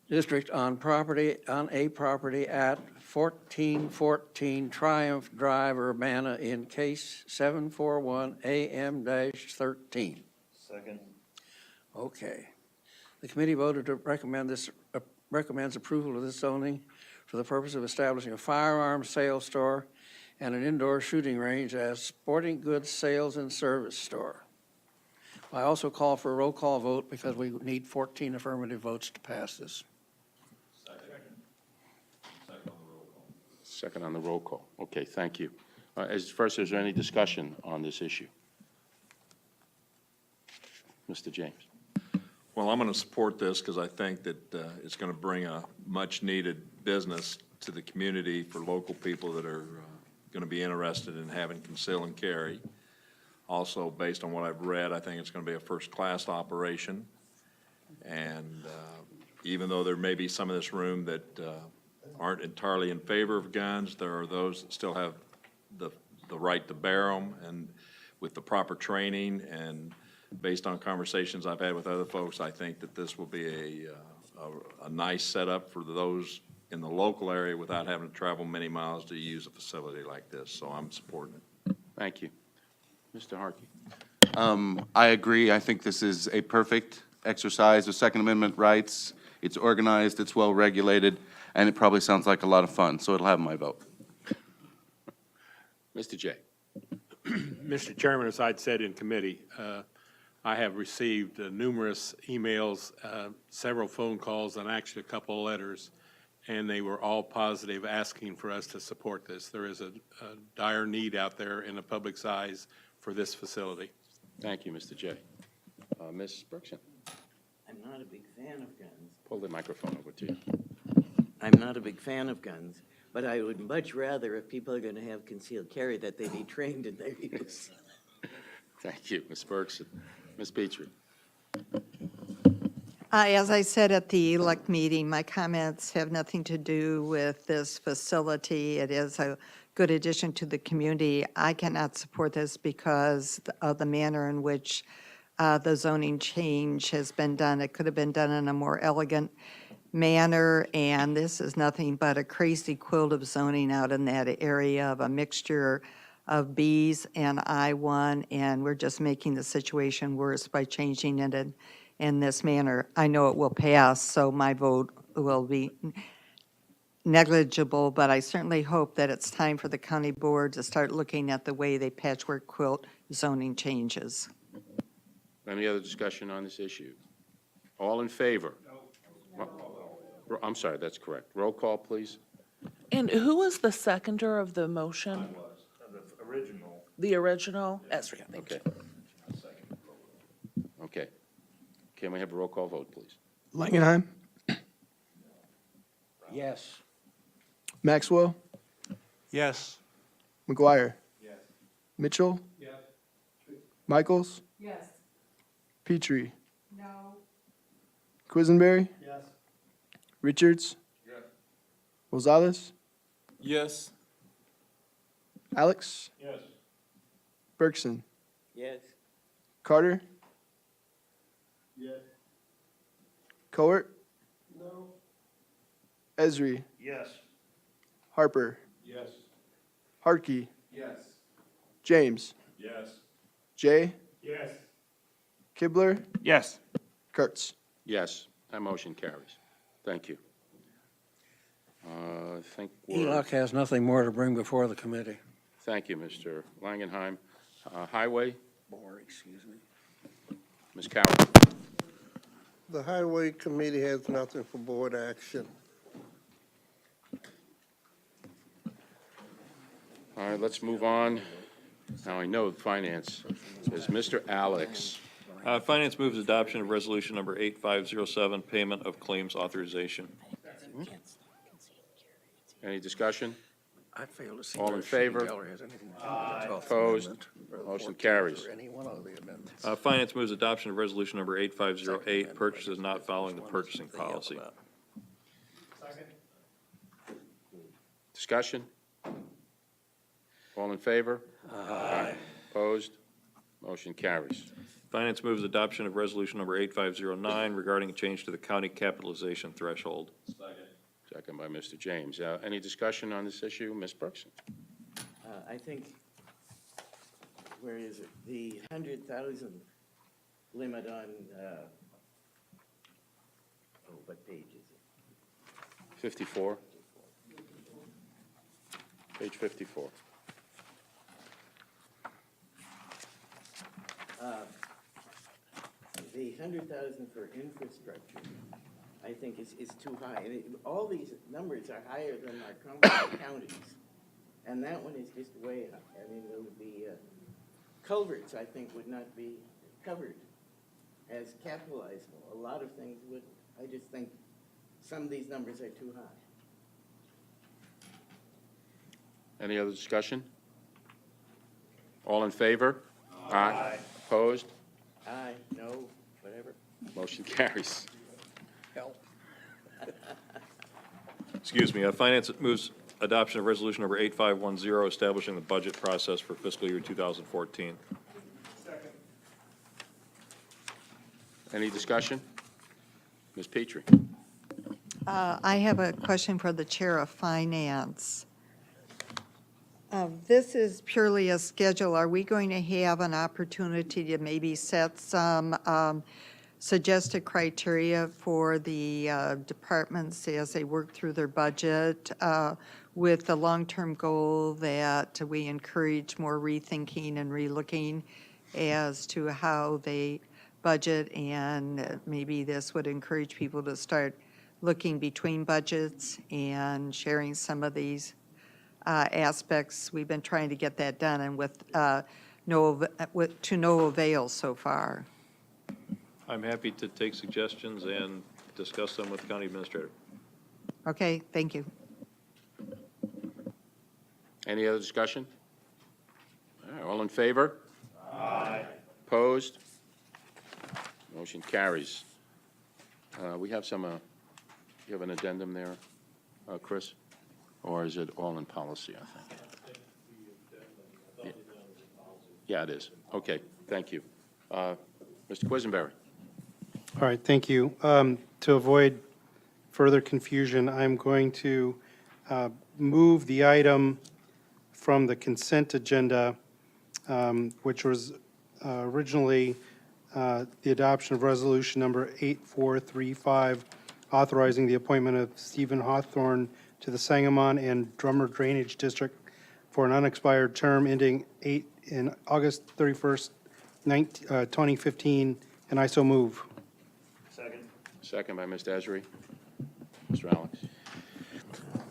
district on a property at 1414 Triumph Drive, Urbana, in case 741 AM-13. Second. Okay. The committee voted to recommends approval of this zoning for the purpose of establishing a firearms sales store and an indoor shooting range as sporting goods sales and service store. I also call for a roll call vote because we need 14 affirmative votes to pass this. Second on the roll call. Okay, thank you. First, is there any discussion on this issue? Mr. James? Well, I'm going to support this because I think that it's going to bring a much-needed business to the community for local people that are going to be interested in having conceal and carry. Also, based on what I've read, I think it's going to be a first-class operation. And even though there may be some in this room that aren't entirely in favor of guns, there are those that still have the right to bear them, and with the proper training and based on conversations I've had with other folks, I think that this will be a nice setup for those in the local area without having to travel many miles to use a facility like this. So I'm supporting it. Thank you. Mr. Harkey? I agree. I think this is a perfect exercise of Second Amendment rights. It's organized, it's well-regulated, and it probably sounds like a lot of fun, so it'll have my vote. Mr. J? Mr. Chairman, as I'd said in committee, I have received numerous emails, several phone calls, and actually a couple of letters, and they were all positive, asking for us to support this. There is a dire need out there in the public's eyes for this facility. Thank you, Mr. J. Ms. Bergson? I'm not a big fan of guns. Pull the microphone over to you. I'm not a big fan of guns, but I would much rather, if people are going to have concealed carry, that they be trained in their use. Thank you, Ms. Bergson. Ms. Petrie? As I said at the elect meeting, my comments have nothing to do with this facility. It is a good addition to the community. I cannot support this because of the manner in which the zoning change has been done. It could have been done in a more elegant manner, and this is nothing but a crazy quilt of zoning out in that area of a mixture of Bs and I-1, and we're just making the situation worse by changing it in this manner. I know it will pass, so my vote will be negligible, but I certainly hope that it's time for the county board to start looking at the way they patchwork quilt zoning changes. Any other discussion on this issue? All in favor? I'm sorry, that's correct. Roll call, please. And who was the seconder of the motion? I was, the original. The original? Ezra, thank you. Okay. Can we have a roll call vote, please? Langenheim, Yes. Maxwell, Yes. McGuire. Mitchell. Michaels. Yes. Petrie. No. Quisenberry. Yes. Richards. Rosales. Yes. Alex. Yes. Bergson. Yes. Carter. Yes. Coert. No. Esri. Yes. Harper. Yes. Harkey. Yes. James. Yes. Jay. Yes. Kibler. Yes. Kurtz. Yes, that motion carries. Thank you. I think we're, ELOC has nothing more to bring before the committee. thank you, Mr. Langenheim. Highway, Board, excuse me. Ms. Carroll. The Highway Committee has nothing for board action. All right, let's move on. Now I know finance is Mr. Alex. Finance moves adoption of resolution number 8507, payment of claims authorization. Any discussion? I fail to see All where in Shane favor? Geller has anything to do with the 12th Opposed? Amendment or the Motion 14th carries. or any one of the amendments. Finance moves adoption of resolution number 8508, purchases not following the purchasing policy. Discussion? All in favor? Aye. Opposed? Motion carries. Finance moves adoption of resolution number 8509 regarding a change to the county capitalization threshold. Second by Mr. James. Any discussion on this issue? Ms. Bergson? I think, where is it? The 100,000 limit on, what page is it? 54. Page 54. The 100,000 for infrastructure, I think is too high. And all these numbers are higher than our comparable counties. And that one is just way high. I mean, there would be, culverts, I think, would not be covered as capitalizable. A lot of things would. I just think some of these numbers are too high. Any other discussion? All in favor? Aye. Opposed? Aye, no, whatever. Motion carries. Help. Excuse me, finance moves adoption of resolution number 8510, establishing the budget process for fiscal year 2014. Any discussion? Ms. Petrie? I have a question for the Chair of Finance. This is purely a schedule. Are we going to have an opportunity to maybe set some suggested criteria for the departments as they work through their budget with the long-term goal that we encourage more rethinking and relooking as to how they budget, and maybe this would encourage people to start looking between budgets and sharing some of these aspects. We've been trying to get that done, and to no avail so far. I'm happy to take suggestions and discuss them with the county administrator. Okay, thank you. Any other discussion? All right, all in favor? Aye. Opposed? Motion carries. We have some, you have an addendum there, Chris? Or is it all in policy, I think? Yeah, it is. Okay, thank you. Mr. Quisenberry? All right, thank you. To avoid further confusion, I'm going to move the item from the consent agenda, which was originally the adoption of resolution number 8435, authorizing the appointment of Stephen Hawthorne to the Sangamon and Drummer Drainage District for an unexpired term ending in August 31st, 2015, and I so move. Second by Mr. Esri. Mr. Alex?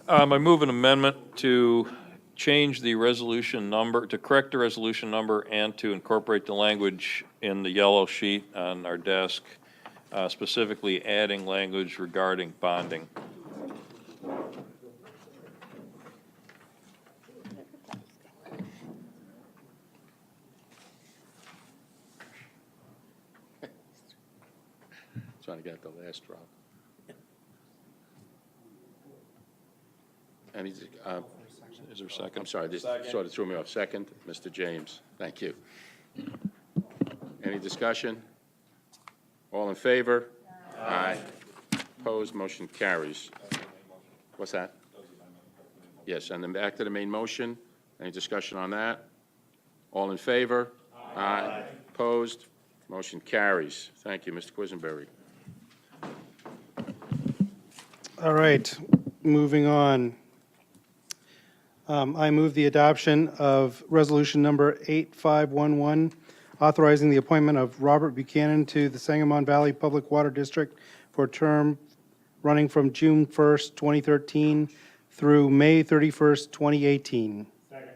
I move an amendment to change the resolution number, to correct the resolution number and to incorporate the language in the yellow sheet on our desk, specifically adding language regarding bonding. Trying to get the last drop. Any, Is there a second? I'm sorry, this sort of threw me off. Second, Mr. James. Thank you. Any discussion? All in favor? Aye. Opposed? Motion carries. What's that? Yes, and then back to the main motion. Any discussion on that? All in favor? Aye. Opposed? Motion carries. Thank you, Mr. Quisenberry. All right. moving on. I move the adoption of resolution number 8511, authorizing the appointment of Robert Buchanan to the Sangamon Valley Public Water District for a term running from June 1st, 2013 through May 31st, 2018. Second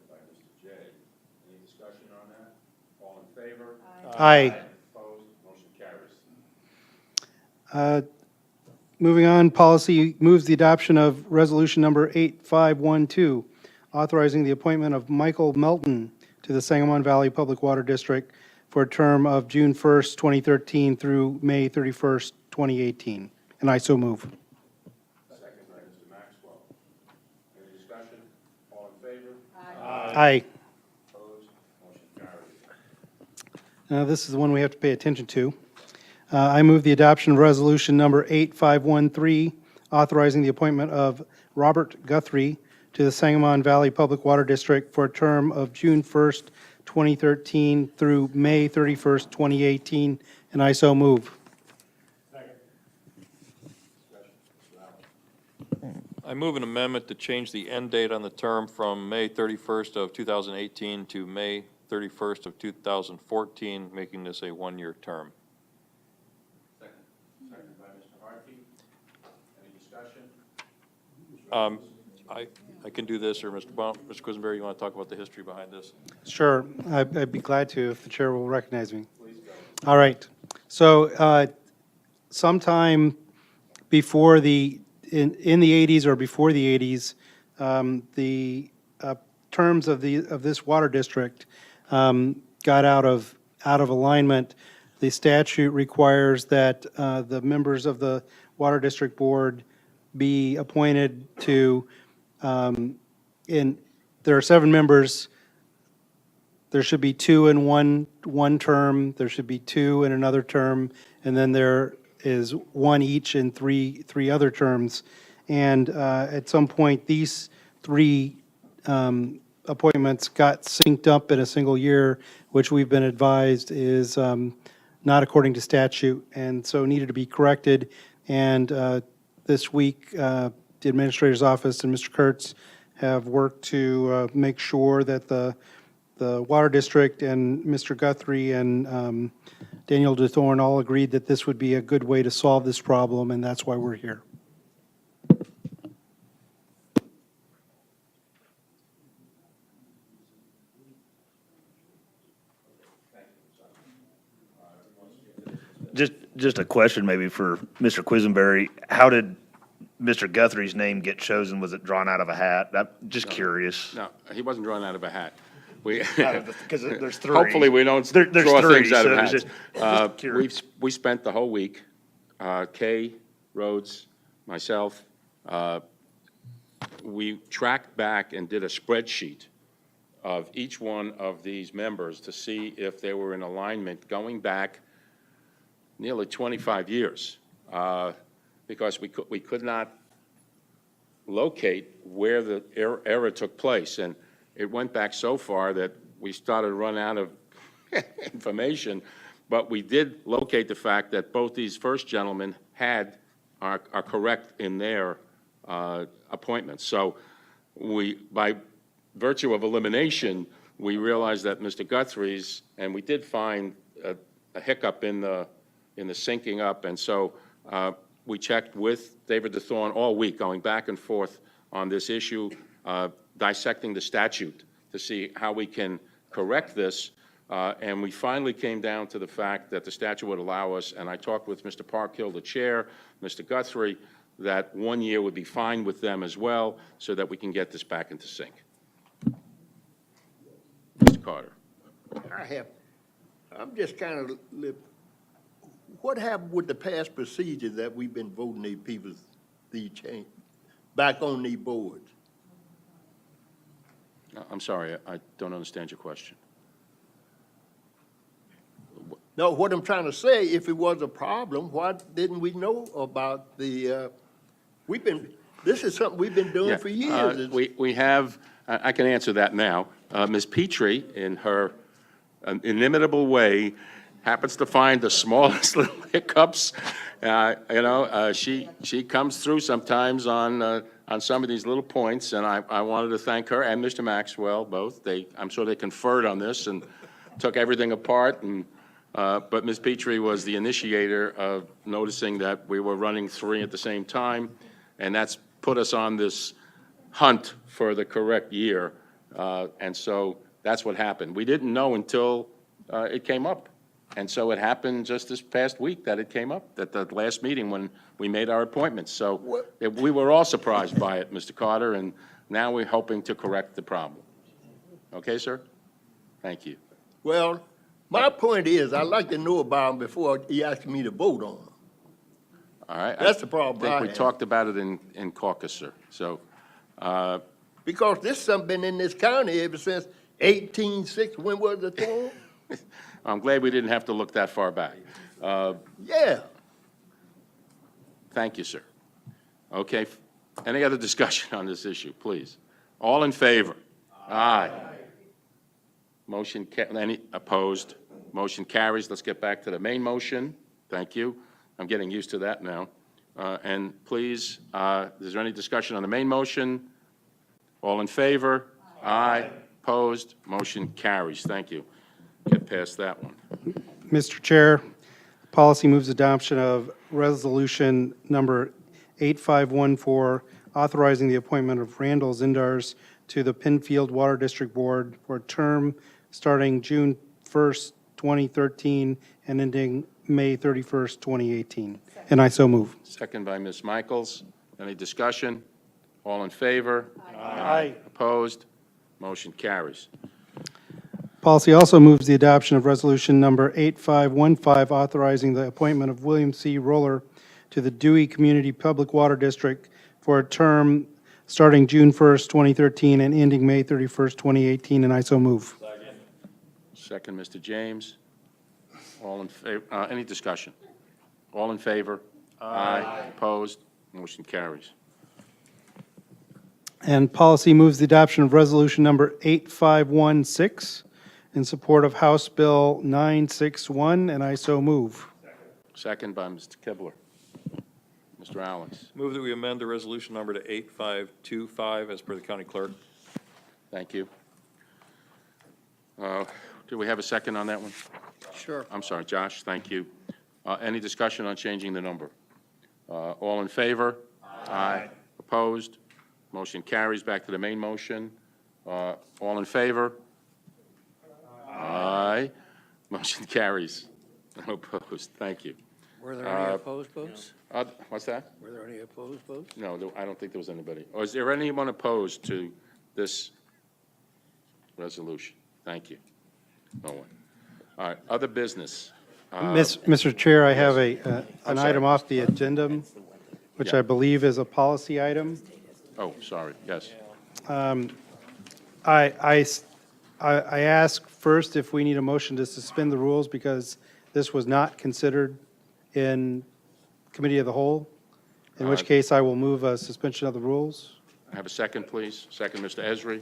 by Mr. J. Any discussion on that? All in favor? Aye. Opposed? Motion carries. Moving on, policy moves the adoption of resolution number 8512, authorizing the appointment of Michael Melton to the Sangamon Valley Public Water District for a term of June 1st, 2013 through May 31st, 2018. And I so move. Second by Mr. Maxwell. Any discussion? All in favor? Aye. Opposed? Motion carries. Now, this is the one we have to pay attention to. I move the adoption of resolution number 8513, authorizing the appointment of Robert Guthrie to the Sangamon Valley Public Water District for a term of June 1st, 2013 through May 31st, 2018, and I so move. I move an amendment to change the end date on the term from May 31st of 2018 to May 31st of 2014, making this a one-year term. Second by Mr. Harkey. Any discussion? I can do this, or Mr. Quisenberry, you want to talk about the history behind this? Sure, I'd be glad to if the chair will recognize me. All right. So sometime before in the 80s or before the 80s, the terms of this water district got out of alignment. The statute requires that the members of the water district board be appointed to there are 7 members. There should be 2 in one term, there should be 2 in another term, and then there is 1 each in three other terms. And at some point, these 3 appointments got synced up in a single year, which we've been advised is not according to statute, and so needed to be corrected. And this week, the Administrator's Office and Mr. Kurtz have worked to make sure that the Water District and Mr. Guthrie and Daniel DeThorne all agreed that this would be a good way to solve this problem, and that's why we're here. Just a question maybe for Mr. Quisenberry. How did Mr. Guthrie's name get chosen? Was it drawn out of a hat? I'm just curious. No, he wasn't drawn out of a hat. Because there's 3. Hopefully, we don't There's draw 3, things out so of it's hats. just curious. We spent the whole week, Kay, Rhodes, myself, we tracked back and did a spreadsheet of each one of these members to see if they were in alignment going back nearly 25 years, because we could not locate where the error took place. And it went back so far that we started to run out of information, but we did locate the fact that both these first gentlemen are correct in their appointments. So by virtue of elimination, we realized that Mr. Guthrie's, and we did find a hiccup in the syncing up, and so we checked with David DeThorne all week, going back and forth on this issue, dissecting the statute to see how we can correct this, and we finally came down to the fact that the statute would allow us, and I talked with Mr. Parkhill, the chair, Mr. Guthrie, that 1 year would be fine with them as well, so that we can get this back into sync. Mr. Carter. I'm just kind of, what happened with the past procedure that we've been voting these people, back on these boards? I'm sorry, I don't understand your question. No, what I'm trying to say, if it was a problem, why didn't we know about the, this is something we've been doing for years. We have, I can answer that now. Ms. Petrie, in her inimitable way, happens to find the smallest little hiccups She comes through sometimes on some of these little points, and I wanted to thank her and Mr. Maxwell, both. I'm sure they conferred on this and took everything apart, but Ms. Petrie was the initiator of noticing that we were running three at the same time, and that's put us on this hunt for the correct year. And so that's what happened. We didn't know until it came up. And so it happened just this past week that it came up, at the last meeting when we made our appointments. So we were all surprised by it, Mr. Carter, and now we're hoping to correct the problem. Okay, sir? Thank you. Well, my point is, I'd like to know about them before he asks me to vote on them. All right? That's the problem I I think we have. talked about it in caucus, sir. So, Because this something been in this county ever since 1860, when was the thing? I'm glad we didn't have to look that far back. Yeah. Thank you, sir. Okay, any other discussion on this issue, please? All in favor? Aye. Any opposed? Motion carries. Let's get back to the main motion. Thank you. I'm getting used to that now. And please, is there any discussion on the main motion? All in favor? Aye. Opposed? Motion carries. Thank you. Get past that one. Mr. Chair, policy moves adoption of resolution number 8514, authorizing the appointment of Randall Zindars to the Penfield Water District Board for a term starting June 1st, 2013, and ending May 31st, 2018. And I so move. Second by Ms. Michaels. Any discussion? All in favor? Aye. Opposed? Motion carries. Policy also moves the adoption of resolution number 8515, authorizing the appointment of William C. Roller to the Dewey Community Public Water District for a term starting June 1st, 2013, and ending May 31st, 2018, and I so move. Second, Mr. James. All in favor, any discussion? All in favor? Aye. Opposed? Motion carries. And policy moves the adoption of resolution number 8516 in support of House Bill 961, and I so move. Second by Mr. Kibler. Mr. Alex. Move that we amend the resolution number to 8525 as per the county clerk. Thank you. Do we have a second on that one? Sure. I'm sorry, Josh, thank you. Any discussion on changing the number? All in favor? Aye. Opposed? Motion carries. Back to the main motion. All in favor? Aye. Motion carries. No opposed. Thank you. Were there any opposed votes? What's that? Were there any opposed votes? No, I don't think there was anybody. Or is there anyone opposed to this resolution? Thank you. No one. All right, other business. Mr. Chair, I have an I'm item sorry. off the agenda, which Yeah. I believe is a policy item. Oh, sorry, yes. I ask first if we need a motion to suspend the rules because this was not considered in committee of the whole, in which case I will move a suspension of the rules. Have a second, please. Second, Mr. Esri.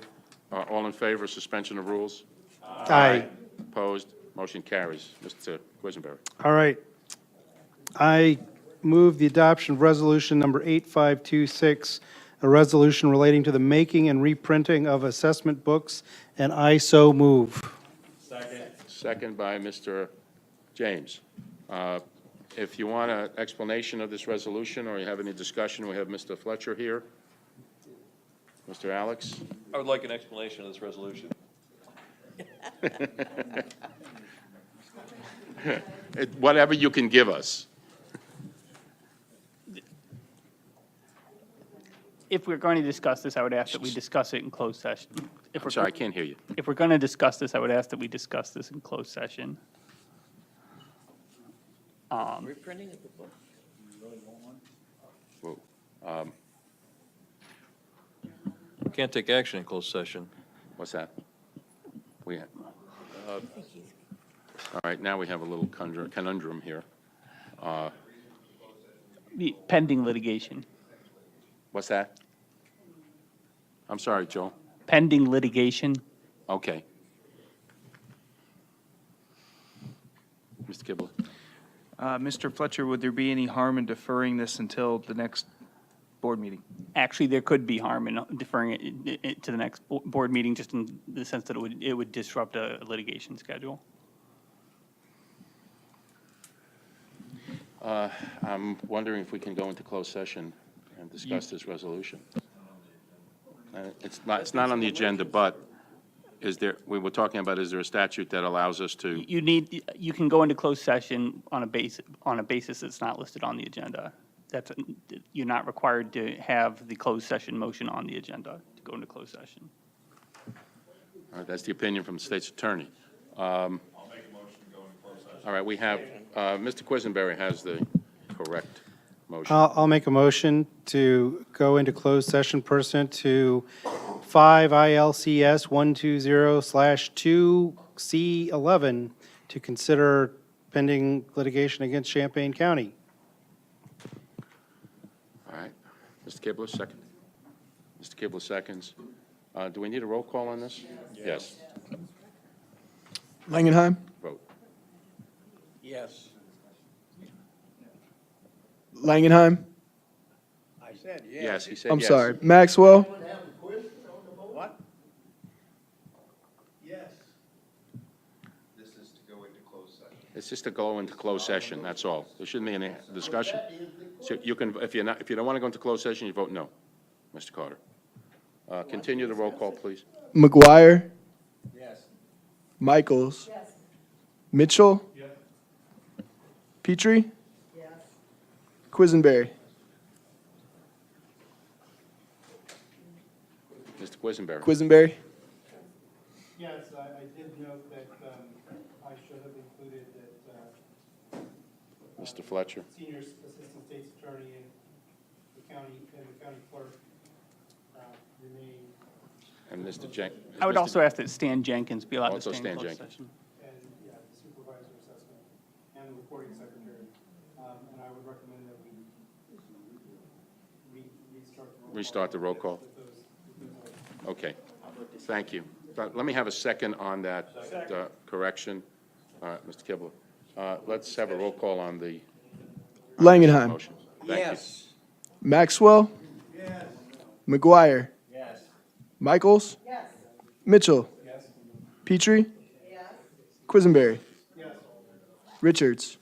All in favor, suspension of rules? Aye. Opposed? Motion carries. Mr. Quisenberry. All right. I move the adoption of resolution number 8526, a resolution relating to the making and reprinting of assessment books, and I so move. Second by Mr. James. If you want an explanation of this resolution or you have any discussion, we have Mr. Fletcher here. Mr. Alex? I would like an explanation of this resolution. Whatever you can give us. If we're going to discuss this, I would ask that we discuss it in closed session. I'm sorry, I can't hear you. If we're going to discuss this, I would ask that we discuss this in closed session. Reprinting of the book. Whoa. We can't take action in closed session. What's that? All right, now we have a little conundrum here. Pending litigation. What's that? I'm sorry, Joel. Pending litigation. Okay. Mr. Kibble. Mr. Fletcher, would there be any harm in deferring this until the next board meeting? Actually, there could be harm in deferring it to the next board meeting, just in the sense that it would disrupt a litigation schedule. I'm wondering if we can go into closed session and discuss this resolution. It's not on the agenda, but is there, we were talking about, is there a statute that allows us to? You can go into closed session on a basis that's not listed on the agenda. You're not required to have the closed session motion on the agenda to go into closed session. All right, that's the opinion from the state's attorney. I'll make a motion to go into closed session. All right, we have, Mr. Quisenberry has the correct motion. I'll make a motion to go into closed session pursuant to 5 ILCS 120/2C11 to consider pending litigation against Champaign County. All right, Mr. Kibler, second. Mr. Kibler seconds. Do we need a roll call on this? Yes. Langenheim, Vote. Yes. Langenheim, I said Yes, he said yes. I'm sorry, Maxwell, What? Yes. It's just to go into closed session, that's all. There shouldn't be any discussion. So you can, if you don't want to go into closed session, you vote no, Mr. Carter. Continue the roll call, please. McGuire, Yes. Michaels, Mitchell, Petrie, Quisenberry. Mr. Quisenberry. Quisenberry, Yes, I did note that I should have included that Mr. Fletcher. Senior Assistant State's Attorney and the county clerk remain. And Mr. Jenkins. I would also ask that Stan Jenkins be allowed to Also stay in Stan closed Jenkins. session. And, yeah, the supervisor assessment and the recording secretary. And I would recommend that we Restart the roll call. Okay, thank you. Let me have a second on that correction. Mr. Kibler. Let's have a roll call on the Langenheim, motion. Thank you. Maxwell, McGuire, Michaels, Mitchell, Petrie, Quisenberry, Richards.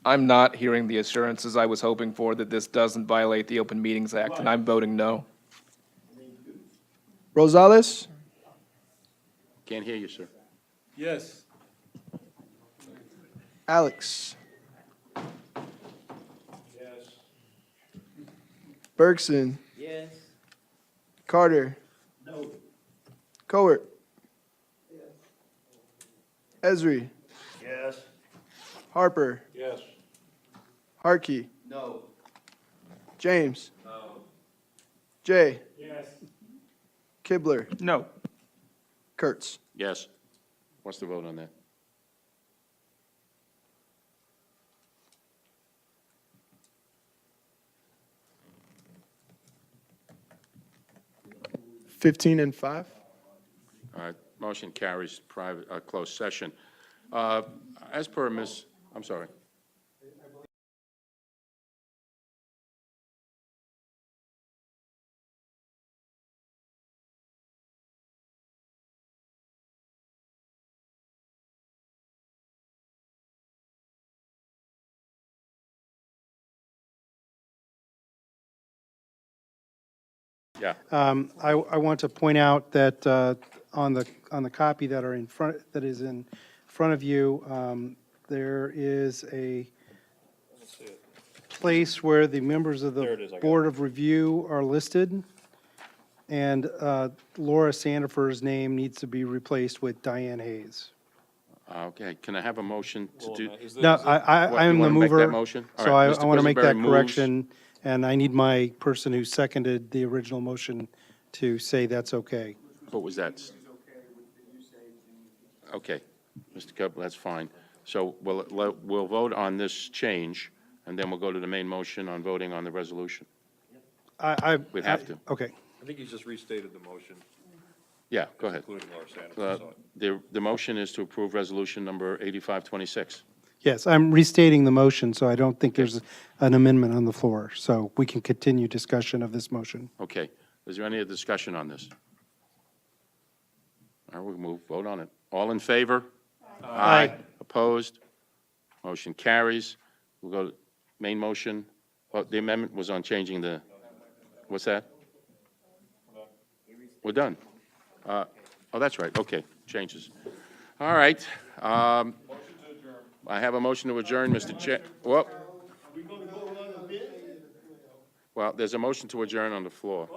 I'm not hearing the assurances I was hoping for that this doesn't violate the Open Meetings Act, and I'm voting no. Rosales, Can't hear you, sir. Yes. Alex, Yes. Bergson, Yes. Carter, No. Cowart, Esri, Yes. Harper, Yes. Harkey, No. James, No. Jay, Yes. Kibler, No. Kurtz. Yes. What's the vote on that? Fifteen and 5. All right, motion carries private, closed session. As per Ms., I'm sorry. Yeah. I want to point out that on the copy that is in front of you, there is a place where the members of There it the is, I got Board of Review are listed, and Laura Sandifer's name needs to be replaced with Diane Hayes. Okay, can I have a motion to do? No, What, I you am the wanna make that mover. motion? All So right, I Mr. want to make that Quisenberry moves. correction, and I need my person who seconded the original motion to say that's okay. What was that? Okay, Mr. Kibler, that's fine. So we'll vote on this change, and then we'll go to the main motion on voting on the resolution. We'd have to. Okay. I think he's just restated the motion, Yeah, go ahead. including Laura Sanford. The motion is to approve resolution number 8526. Yes, I'm restating the motion, so I don't think there's an amendment on the floor. So we can continue discussion of this motion. Okay. Is there any other discussion on this? All right, we'll move, vote on it. All in favor? Aye. Opposed? Motion carries. We'll go to main motion. Oh, the amendment was on changing the, what's that? We're done. Oh, that's right, okay, changes. All right. I have a motion to adjourn, Mr. Chair. Well, there's a motion to adjourn on the floor,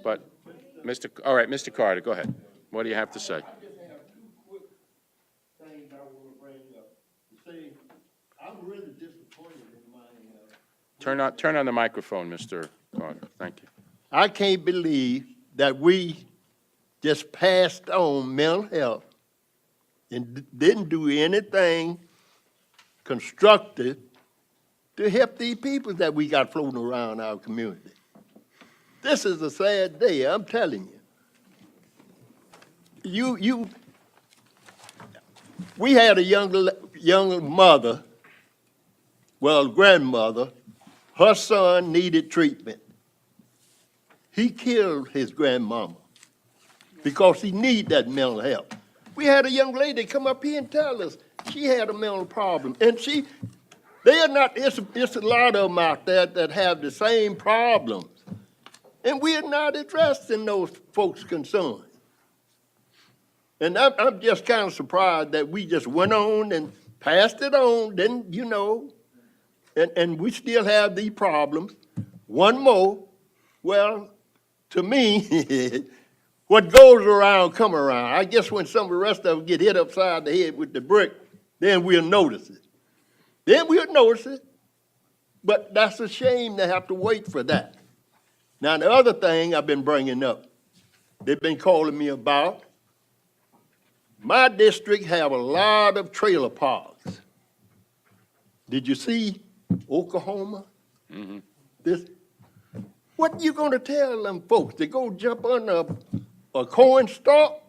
but, all right, Mr. Carter, go ahead. What do you have to say? Things I want to bring up. See, I'm really disappointed in my, Turn on the microphone, Mr. Carter. Thank you. I can't believe that we just passed on mental health and didn't do anything constructive to help these people that we got floating around our community. This is a sad day, I'm telling you. We had a young mother, well, grandmother, her son needed treatment. He killed his grandmama because he needed that mental help. We had a young lady come up here and tell us she had a mental problem, and they are not, it's a lot of them out there that have the same problems, and we are not addressing those folks' concerns. And I'm just kind of surprised that we just went on and passed it on, then, and we still have these problems. One more, well, to me, what goes around come around. I guess when some of the rest of them get hit upside the head with the brick, then we'll notice it. But that's a shame to have to wait for that. Now, the other thing I've been bringing up, they've been calling me about, my district have a lot of trailer parks. Did you see Oklahoma? Mm-hmm. What you gonna tell them folks? They go jump under a corn stalk?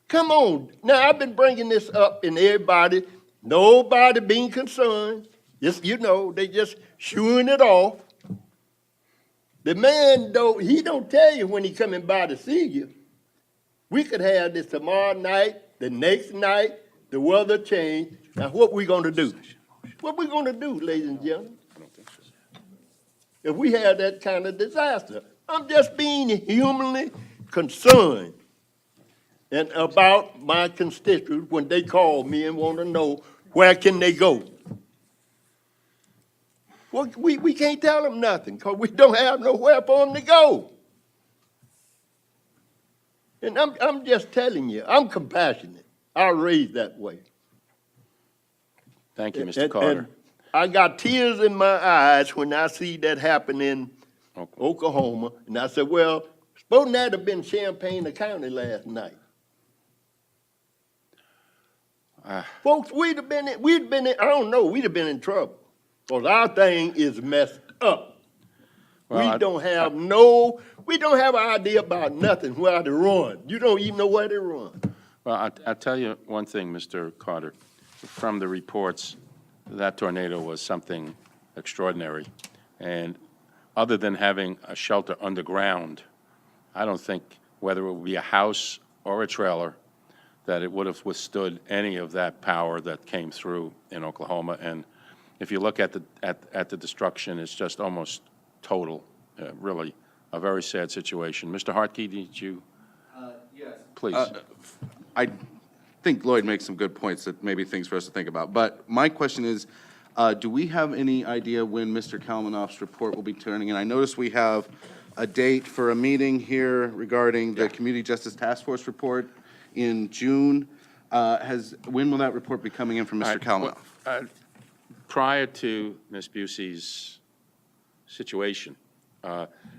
Come on. Now, I've been bringing this up and nobody being concerned. Just, they just shooing it off. The man, though, he don't tell you when he coming by to see you. We could have this tomorrow night, the next night, the weather change. Now, what we gonna do? What we gonna do, ladies and gentlemen? If we have that kind of disaster. I'm just being humanly concerned and about my constituents when they call me and want to know where can they go. Well, we can't tell them nothing because we don't have nowhere for them to go. And I'm just telling you, I'm compassionate. I was raised that way. Thank you, Mr. Carter. And I got tears in my eyes when I see that happen in Oklahoma. And I said, well, supposing that have been Champaign County last night. Folks, we'd have been in trouble. Because our thing is messed up. Well, we don't have an idea about nothing, where to run. You don't even know where to run. Well, I'll tell you one thing, Mr. Carter. From the reports, that tornado was something extraordinary. And other than having a shelter underground, I don't think whether it would be a house or a trailer, that it would have withstood any of that power that came through in Oklahoma. And if you look at the destruction, it's just almost total. Really, a very sad situation. Mr. Hartke, did you? Yes. Please. I think Lloyd makes some good points that maybe things for us to think about. But my question is, do we have any idea when Mr. Kalmanoff's report will be turning in? I notice we have a date for a meeting here regarding the Community Justice Task Force report in June. When will that report be coming in from Mr. Kalmanoff? Prior to Ms. Busey's situation,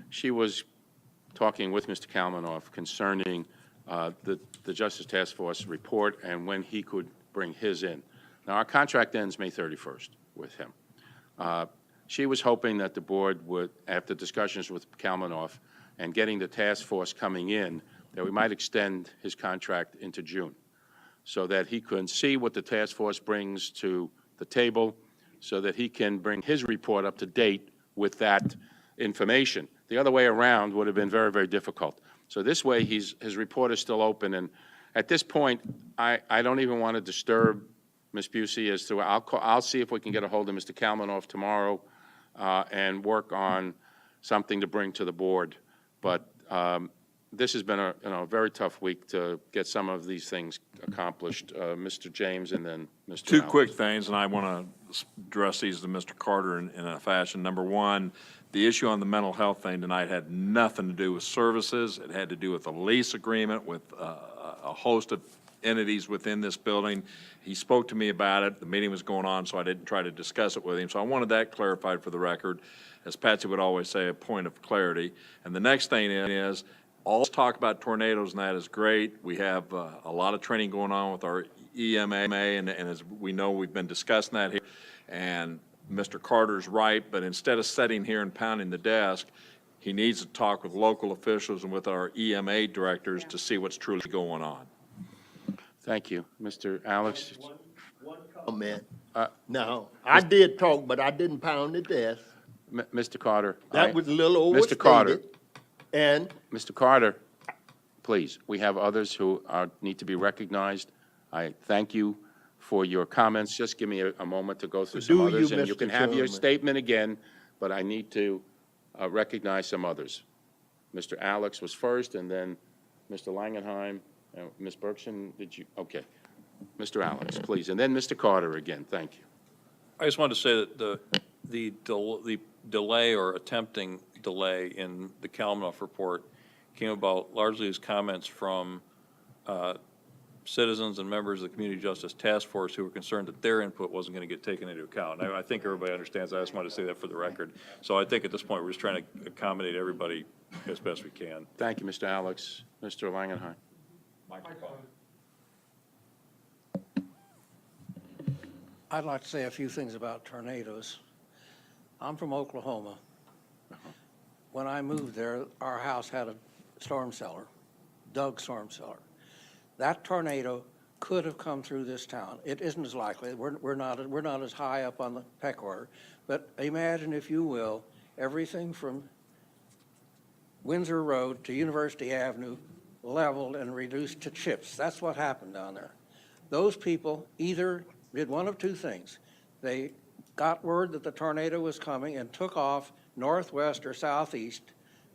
she was talking with Mr. Kalmanoff concerning the Justice Task Force report and when he could bring his in. Now, our contract ends May 31st with him. She was hoping that the board would, after discussions with Kalmanoff and getting the task force coming in, that we might extend his contract into June. so that he can see what the task force brings to the table, so that he can bring his report up to date with that information. The other way around would have been very, very difficult. So this way, his report is still open, and at this point, I don't even want to disturb Ms. Busey as to, I'll see if we can get a hold of Mr. Kalmanoff tomorrow and work on something to bring to the board. But this has been a very tough week to get some of these things accomplished. Mr. James and then Mr. Two Alex. quick things, and I want to address these to Mr. Carter in a fashion. Number one, the issue on the mental health thing tonight had nothing to do with services. It had to do with a lease agreement with a host of entities within this building. He spoke to me about it. The meeting was going on, so I didn't try to discuss it with him. So I wanted that clarified for the record. As Patsy would always say, a point of clarity. And the next thing is, all this talk about tornadoes and that is great. We have a lot of training going on with our EMA, and as we know, we've been discussing that here. And Mr. Carter's right, but instead of sitting here and pounding the desk, he needs to talk with local officials and with our EMA directors to see what's truly going on. Thank you. Mr. Alex? One comment. Uh, Now, I did talk, but I didn't pound the desk. Mr. Carter? That was a little Mr. Carter? overstated. And Mr. Carter, please, we have others who need to be recognized. I thank you for your comments. Just give me a moment to go through some Do others, you, and you Mr. can have your Chairman? statement again, but I need to recognize some others. Mr. Alex was first, and then Mr. Langenheim. Ms. Bergson, did you? Okay. Mr. Alex, please, and then Mr. Carter again. Thank you. I just wanted to say that the delay or attempting delay in the Kalmanoff report came about largely as comments from citizens and members of the Community Justice Task Force who were concerned that their input wasn't going to get taken into account. I think everybody understands that. I just wanted to say that for the record. So I think at this point, we're just trying to accommodate everybody as best we can. Thank you, Mr. Alex. Mr. Langenheim. I'd like to say a few things about tornadoes. I'm from Oklahoma. When I moved there, our house had a storm cellar, dug storm cellar. That tornado could have come through this town. It isn't as likely. We're not as high up on the peck order. But imagine, if you will, everything from Windsor Road to University Avenue leveled and reduced to chips. That's what happened down there. Those people either did one of two things. They got word that the tornado was coming and took off northwest or southeast,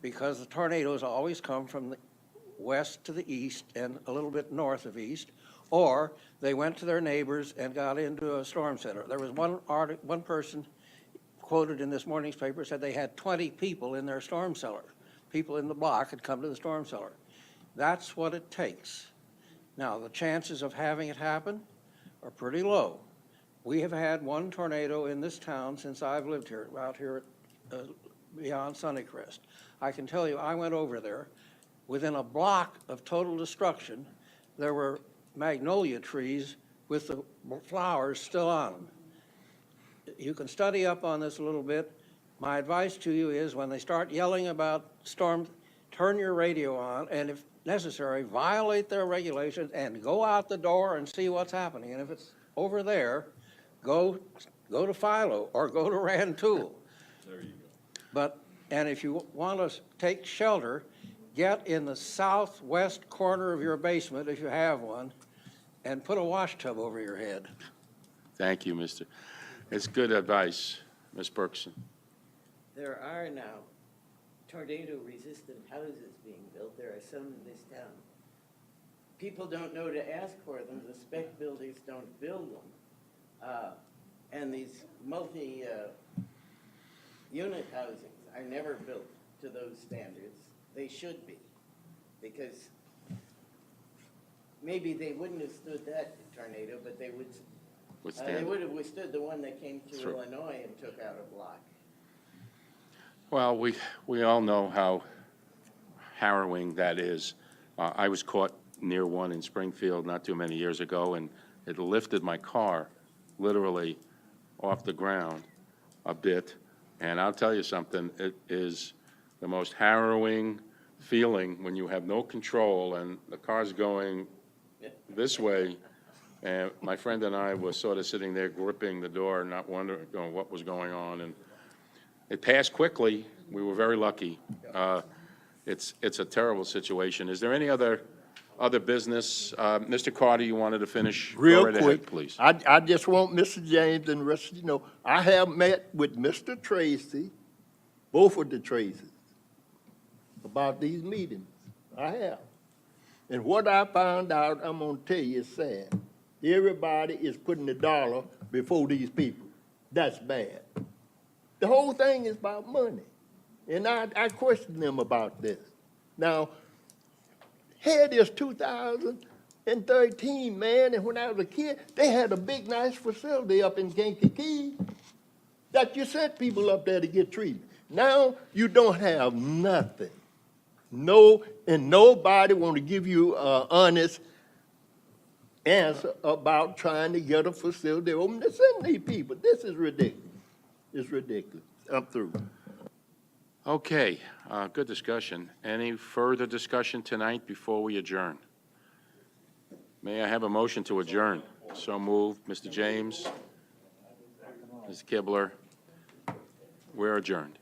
because the tornadoes always come from the west to the east and a little bit north of east, or they went to their neighbors and got into a storm center. There was one person quoted in this morning's paper said they had 20 people in their storm cellar. People in the block had come to the storm cellar. That's what it takes. Now, the chances of having it happen are pretty low. We have had one tornado in this town since I've lived here, out here beyond Sunnycrest. I can tell you, I went over there. Within a block of total destruction, there were magnolia trees with the flowers still on them. You can study up on this a little bit. My advice to you is, when they start yelling about storms, turn your radio on, and if necessary, violate their regulations and go out the door and see what's happening. And if it's over there, go to Philo or go to Rantoul. There you go. But, and if you want to take shelter, get in the southwest corner of your basement, if you have one, and put a wash tub over your head. Thank you, Mr. It's good advice, Ms. Bergson. There are now tornado-resistant houses being built. There are some in this town. People don't know to ask for them. The spec builders don't build them. And these multi-unit housings are never built to those standards. They should be, because maybe they wouldn't have stood that tornado, but they would have withstood the one that came through Illinois and took out a block. Well, we all know how harrowing that is. I was caught near one in Springfield not too many years ago, and it lifted my car literally off the ground a bit. And I'll tell you something, it is the most harrowing feeling when you have no control and the car's going this way And my friend and I were sort of sitting there gripping the door, not wondering, what was going on, and it passed quickly. We were very lucky. It's a terrible situation. Is there any other business? Mr. Carter, you wanted to finish? Go Real right ahead, quick, please. I just want Mr. James and the rest of you to know, I have met with Mr. Tracy, both of the Tracys, about these meetings. I have. And what I found out, I'm gonna tell you, is sad. Everybody is putting the dollar before these people. That's bad. The whole thing is about money. And I question them about this. Now, here it is 2013, man, and when I was a kid, they had a big, nice facility up in Kankakee that you sent people up there to get treatment. Now, you don't have nothing. No, and nobody want to give you an honest answer about trying to get a facility open to send these people. This is ridiculous. It's ridiculous. I'm through. Okay, good discussion. Any further discussion tonight before we adjourn? May I have a motion to adjourn? So moved. Mr. James, Mr. Kibler, we're adjourned.